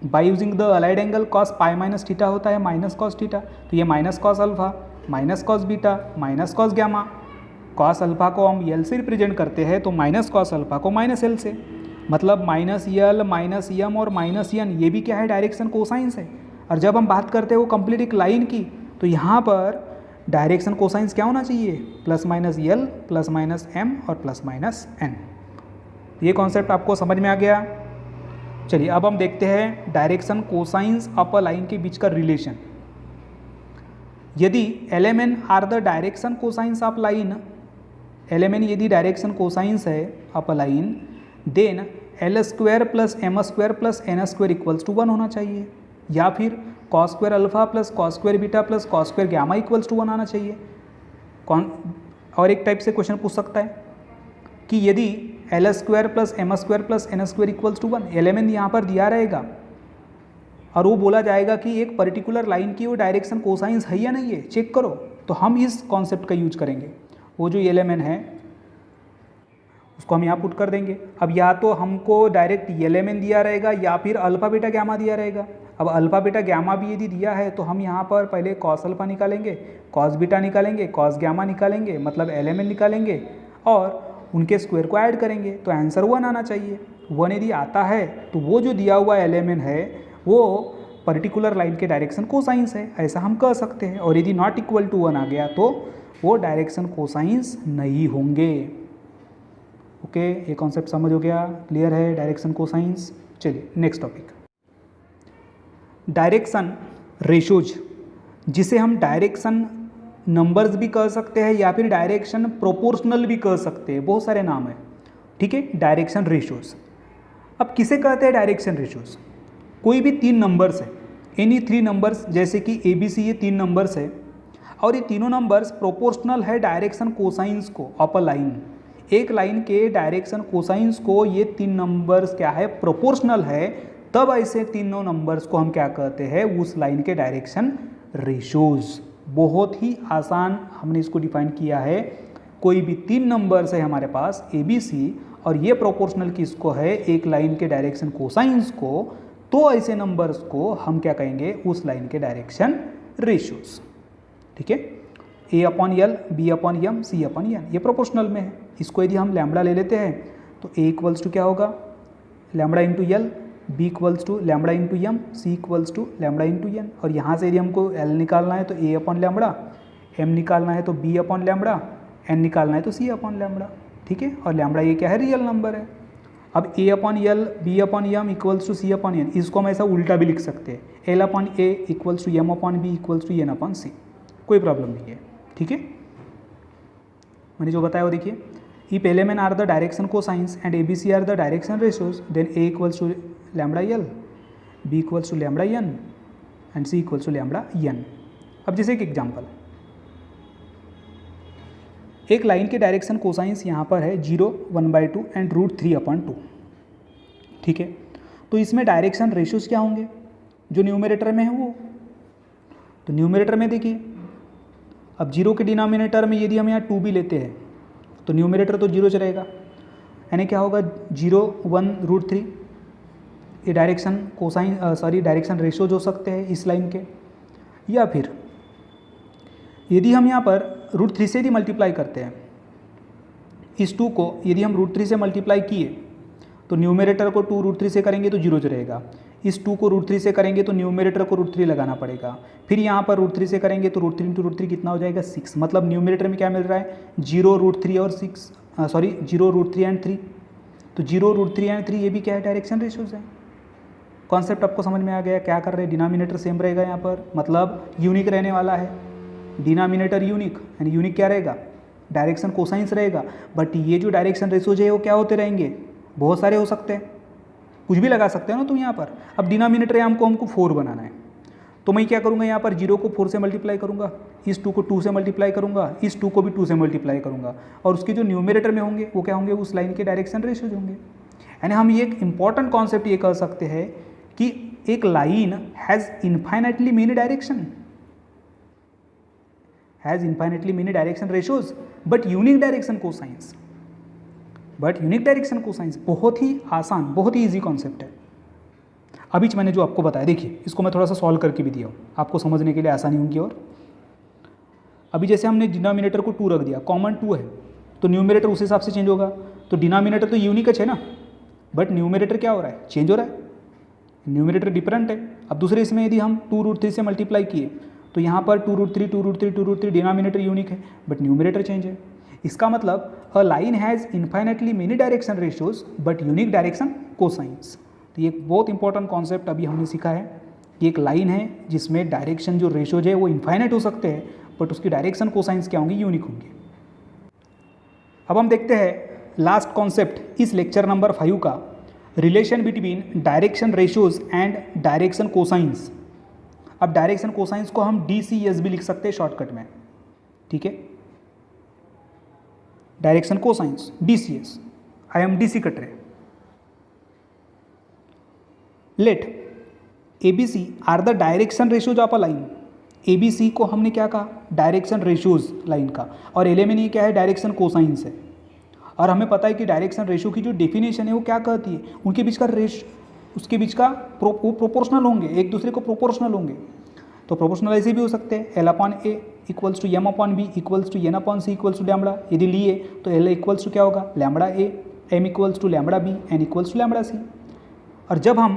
By using the allied angle cos pi minus theta होता है माइनस कॉस थीटा, तो ये minus cos alpha minus cos beta minus cos gamma. Cos alpha को हम L से रिप्रेजेंट करते हैं तो माइनस कॉस अल्फा को माइनस L से, मतलब माइनस L माइनस M और माइनस N, ये भी क्या है, डायरेक्शन कोसाइंस है। और जब हम बात करते हैं वो कंप्लीट एक लाइन की, तो यहाँ पर डायरेक्शन कोसाइंस क्या होना चाहिए, plus minus L plus minus M और प्लस माइनस N। ये कॉन्सेप्ट आपको समझ में आ गया। चलिए अब हम देखते हैं direction cosines of a line के बीच का रिलेशन। यदि LMN are the direction cosines of line, LMN यदि डायरेक्शन कोसाइंस है of a line, then L square plus M square plus N square equals to 1 होना चाहिए, या फिर cos square alpha plus cos square beta plus cos square gamma equals to 1 आना चाहिए। और एक टाइप से क्वेश्चन पूछ सकता है कि यदि L square plus M square plus N square equals to 1, LMN यहाँ पर दिया रहेगा और वो बोला जाएगा कि एक पर्टिकुलर लाइन की वो डायरेक्शन कोसाइंस है या नहीं है, चेक करो। तो हम इस कॉन्सेप्ट का यूज करेंगे, वो जो LMN है उसको हम यहाँ पुट कर देंगे। अब या तो हमको डायरेक्ट LMN दिया रहेगा या फिर अल्फा बीटा गैमा दिया रहेगा। अब अल्फा बीटा गैमा भी यदि दिया है तो हम यहाँ पर पहले कॉस अल्फा निकालेंगे, कॉस बीटा निकालेंगे, कॉस गैमा निकालेंगे, मतलब LMN निकालेंगे और उनके स्क्वायर को ऐड करेंगे, तो आंसर 1 आना चाहिए। 1 यदि आता है तो वो जो दिया हुआ LMN है वो पर्टिकुलर लाइन के डायरेक्शन कोसाइंस है, ऐसा हम कह सकते हैं। और यदि नॉट इक्वल टू 1 आ गया तो वो डायरेक्शन कोसाइंस नहीं होंगे। ओके, ये कॉन्सेप्ट समझ हो गया, क्लियर है डायरेक्शन कोसाइंस। चलिए नेक्स्ट टॉपिक, डायरेक्शन रेशोज, जिसे हम डायरेक्शन नंबर्स भी कह सकते हैं या फिर डायरेक्शन प्रोपोर्शनल भी कह सकते हैं, बहुत सारे नाम है, ठीक है। डायरेक्शन रेशोज, अब किसे कहते हैं डायरेक्शन रेशोज, कोई भी 3 नंबर्स है, एनी 3 नंबर्स, जैसे कि ए बी सी ये 3 नंबर्स है और ये तीनों नंबर्स प्रोपोर्शनल है डायरेक्शन कोसाइंस को ऑफ अ लाइन। एक लाइन के डायरेक्शन कोसाइंस को ये 3 नंबर्स क्या है, प्रोपोर्शनल है, तब ऐसे तीनों नंबर्स को हम क्या कहते हैं, उस लाइन के डायरेक्शन रेशोज। बहुत ही आसान हमने इसको डिफाइन किया है। कोई भी 3 नंबर्स है हमारे पास ए बी सी और ये प्रोपोर्शनल किसको है, एक लाइन के डायरेक्शन कोसाइंस को, तो ऐसे नंबर्स को हम क्या कहेंगे, उस लाइन के डायरेक्शन रेशियोज। ठीक है, A upon L, B upon M, C upon N, ये प्रोपोर्शनल में है। इसको यदि हम लैम्बडा ले लेते हैं तो ए इक्वल्स टू क्या होगा, lambda into L, B equals to lambda into M, C equals to lambda into N. और यहाँ से यदि हमको एल निकालना है तो ए अपॉन लैम्बडा, एम निकालना है तो बी अपॉन लैम्बडा, एन निकालना है तो सी अपॉन लैम्बडा। ठीक है, और लैम्बडा ये क्या है, रियल नंबर है। अब A upon L, B upon M equals to C upon N, इसको हम ऐसा उल्टा भी लिख सकते हैं, L upon A equals to M upon B equals to N upon C, कोई प्रॉब्लम नहीं है। ठीक है, मैंने जो बताया वो देखिए, if element are the direction cosines and A B C are the direction ratios, then A equals to lambda L, B equals to lambda N and C equals to lambda N. अब जैसे एक एग्जाम्पल, एक लाइन के डायरेक्शन कोसाइंस यहाँ पर है 0, 1/2 एंड √3/2। ठीक है, तो इसमें डायरेक्शन रेशियोज क्या होंगे, जो न्यूमरेटर में है वो, तो न्यूमरेटर में देखिए, अब 0 के डिनोमिनेटर में यदि हम यहाँ 2 भी लेते हैं तो न्यूमरेटर तो 0 चलेगा, यानी क्या होगा 0, 1, √3। ये डायरेक्शन कोसाइन डायरेक्शन रेशियोज हो सकते हैं इस लाइन के। या फिर यदि हम यहाँ पर √3 से यदि मल्टीप्लाई करते हैं, इस 2 को यदि हम √3 से मल्टीप्लाई किए तो न्यूमरेटर को 2 √3 से करेंगे तो 0 रहेगा, इस 2 को √3 से करेंगे तो न्यूमरेटर को √3 लगाना पड़ेगा, फिर यहाँ पर √3 से करेंगे तो √3 × √3 कितना हो जाएगा, 6। मतलब न्यूमरेटर में क्या मिल रहा है, 0, √3 और 6, 0, √3 एंड 3, तो 0, √3 एंड 3 ये भी क्या है, डायरेक्शन रेशियोज है। कॉन्सेप्ट आपको समझ में आ गया, क्या कर रहे हैं, डिनोमिनेटर सेम रहेगा यहाँ पर, मतलब यूनिक रहने वाला है, डिनोमिनेटर यूनिक, यानी यूनिक क्या रहेगा, डायरेक्शन कोसाइंस रहेगा। बट ये जो डायरेक्शन रेशियोज है वो क्या होते रहेंगे, बहुत सारे हो सकते हैं, कुछ भी लगा सकते हैं ना तुम यहाँ पर। अब डिनोमिनेटर है हमको 4 बनाना है, तो मैं क्या करूँगा, यहाँ पर 0 को 4 से मल्टीप्लाई करूँगा, इस 2 को 2 से मल्टीप्लाई करूँगा, इस 2 को भी 2 से मल्टीप्लाई करूँगा, और उसके जो न्यूमरेटर में होंगे वो क्या होंगे, उस लाइन के डायरेक्शन रेशियोज होंगे। यानी हम ये एक इंपॉर्टेंट कॉन्सेप्ट ये कह सकते हैं कि एक line has infinitely many direction, has infinitely many direction ratios but unique direction cosines, बहुत ही आसान, बहुत ही ईजी कॉन्सेप्ट है। अभी मैंने जो आपको बताया, देखिए इसको मैं थोड़ा सा सॉल्व करके भी दिया हूँ आपको समझने के लिए आसानी होगी। और अभी जैसे हमने डिनोमिनेटर को 2 रख दिया, कॉमन 2 है तो न्यूमरेटर उस हिसाब से चेंज होगा, तो डिनोमिनेटर तो यूनिक है ना, बट न्यूमरेटर क्या हो रहा है, चेंज हो रहा है, न्यूमरेटर डिफरेंट है। अब दूसरे इसमें यदि हम 2 √3 से मल्टीप्लाई किए तो यहाँ पर 2 √3, 2 √3, 2 √3 डिनोमिनेटर यूनिक है बट न्यूमरेटर चेंज है। इसका मतलब a line has infinitely many direction ratios but unique direction cosines. तो ये एक बहुत इंपॉर्टेंट कॉन्सेप्ट अभी हमने सीखा है कि एक लाइन है जिसमें डायरेक्शन जो रेशियोज है वो इन्फाइनाइट हो सकते हैं बट उसकी डायरेक्शन कोसाइंस क्या होंगी, यूनिक होंगे। अब हम देखते हैं लास्ट कॉन्सेप्ट इस लेक्चर नंबर 5 का, relation between direction ratios and direction cosines. अब डायरेक्शन कोसाइंस को हम DCS भी लिख सकते हैं शॉर्टकट में, ठीक है, direction cosines DCS, IMDC cut रहे। Let ABC are the direction ratios of a line, ABC को हमने क्या कहा, डायरेक्शन रेशियोज लाइन का, और एलिमेंट ये क्या है, डायरेक्शन कोसाइंस है। और हमें पता है कि डायरेक्शन रेशियो की जो डेफिनेशन है वो क्या कहती है, उनके बीच का उसके बीच का प्रोपोर्शनल होंगे, एक दूसरे को प्रोपोर्शनल होंगे। तो प्रोपोर्शनल ऐसे भी हो सकते हैं, L/A equals to M/B equals to N/C equals to lambda. यदि लिए तो L इक्वल्स टू क्या होगा, λA, M equals to λB, N equals to λC। और जब हम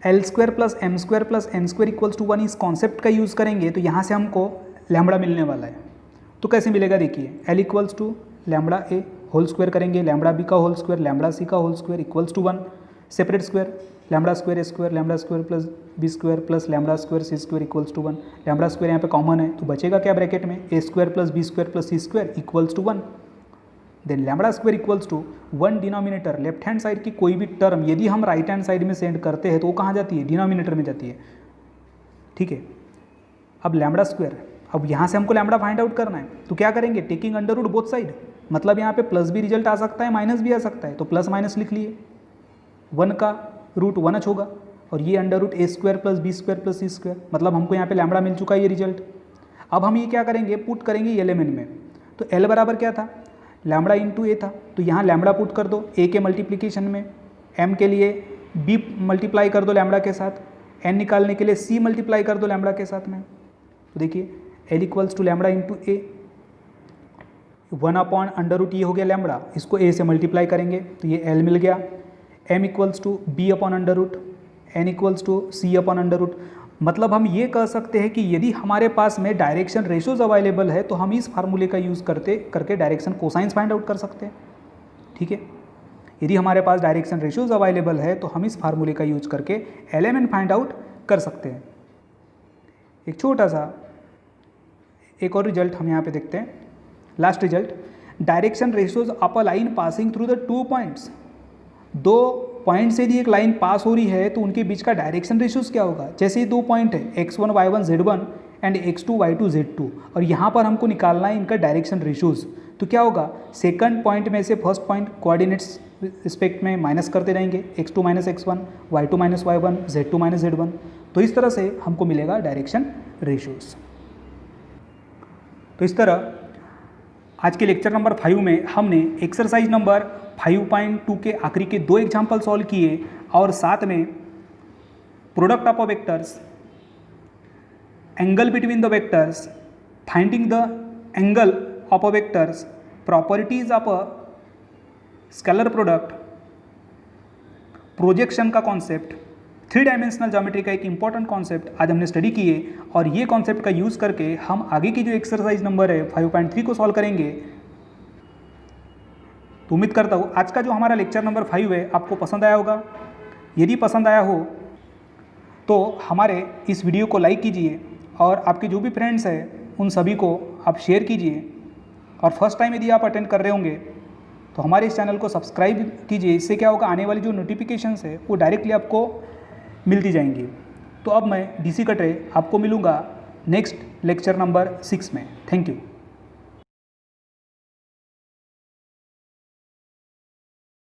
L² + M² + N² equals to 1 इस कॉन्सेप्ट का यूज़ करेंगे तो यहाँ से हमको लैम्बडा मिलने वाला है। तो कैसे मिलेगा, देखिए L equals to λA whole square करेंगे, λB का होल स्क्वायर, λC का whole square equals to 1, separate square λ² A square, λ² + B square plus λ² C square equals to 1। λ² यहाँ पे कॉमन है तो बचेगा क्या ब्रैकेट में, A² + B² + C² equals to 1। Then lambda square equals to 1 denominator, left hand side की कोई भी टर्म यदि हम राइट हैंड साइड में सेंड करते हैं तो वो कहाँ जाती है, डिनोमिनेटर में जाती है, ठीक है। अब लैम्बडा स्क्वायर, अब यहाँ से हमको लैम्बडा फाइंड आउट करना है, तो क्या करेंगे, taking under root both side, मतलब यहाँ पे प्लस भी रिजल्ट आ सकता है, माइनस भी आ सकता है, तो प्लस माइनस लिख लिए, 1 का रूट 1h होगा और ये under root a square plus B square plus C square, मतलब हमको यहाँ पे लैम्बडा मिल चुका है ये रिजल्ट। अब हम ये क्या करेंगे, पुट करेंगे एलिमेंट में, तो L बराबर क्या था, लैम्बडा इंटू ए था, तो यहाँ लैम्बडा पुट कर दो ए के मल्टीप्लिकेशन में, m के लिए b मल्टीप्लाई कर दो लैम्बडा के साथ, n निकालने के लिए c मल्टीप्लाई कर दो लैम्बडा के साथ में, तो देखिए L equals to lambda into A, 1 upon under root ये हो गया लैम्बडा, इसको a से मल्टीप्लाई करेंगे तो ये L मिल गया, m equals to b upon under root, n equals to c upon under root. मतलब हम ये कह सकते हैं कि यदि हमारे पास में डायरेक्शन रेशियोज अवेलेबल है तो हम इस फार्मूले का यूज़ करके डायरेक्शन कोसाइंस फाइंड आउट कर सकते हैं, ठीक है। यदि हमारे पास डायरेक्शन रेशियोज अवेलेबल है तो हम इस फार्मूले का यूज करके एलिमेंट फाइंड आउट कर सकते हैं। एक छोटा सा एक और रिजल्ट हम यहाँ पे देखते हैं, last result, direction ratios up a line passing through the 2 points, 2 point से यदि एक लाइन पास हो रही है तो उनके बीच का डायरेक्शन रेशियोज क्या होगा। जैसे ये 2 पॉइंट है x1 y1 z1 and x2 y2 z2 और यहाँ पर हमको निकालना है इनका डायरेक्शन रेशियोज, तो क्या होगा, सेकंड पॉइंट में से फर्स्ट पॉइंट कोऑर्डिनेट्स रिस्पेक्ट में माइनस करते रहेंगे, x2 minus x1, y2 minus y1, z2 minus z1, तो इस तरह से हमको मिलेगा डायरेक्शन रेशियोज। तो इस तरह आज के लेक्चर नंबर 5 में हमने एक्सरसाइज नंबर 5.2 के आखिरी के 2 एग्जाम्पल सॉल्व किए और साथ में product of vectors, angle between the vectors, finding the angle of vectors, properties of a scalar product, projection का कॉन्सेप्ट, 3 डायमेंशनल ज्योमेट्री का एक इंपॉर्टेंट कॉन्सेप्ट आज हमने स्टडी किए और ये कॉन्सेप्ट का यूज़ करके हम आगे की जो एक्सरसाइज नंबर है 5.3 को सॉल्व करेंगे। तो उम्मीद करता हूँ आज का जो हमारा लेक्चर नंबर 5 है आपको पसंद आया होगा। यदि पसंद आया हो तो हमारे इस वीडियो को लाइक कीजिए और आपके जो भी फ्रेंड्स हैं उन सभी को आप शेयर कीजिए, और फर्स्ट टाइम यदि आप अटेंड कर रहे होंगे तो हमारे इस चैनल को सब्सक्राइब कीजिए। इससे क्या होगा, आने वाली जो नोटिफिकेशंस है वो डायरेक्टली आपको मिलती जाएंगी। तो अब मैं DC कटरे आपको मिलूँगा नेक्स्ट लेक्चर नंबर 6 में। Thank you.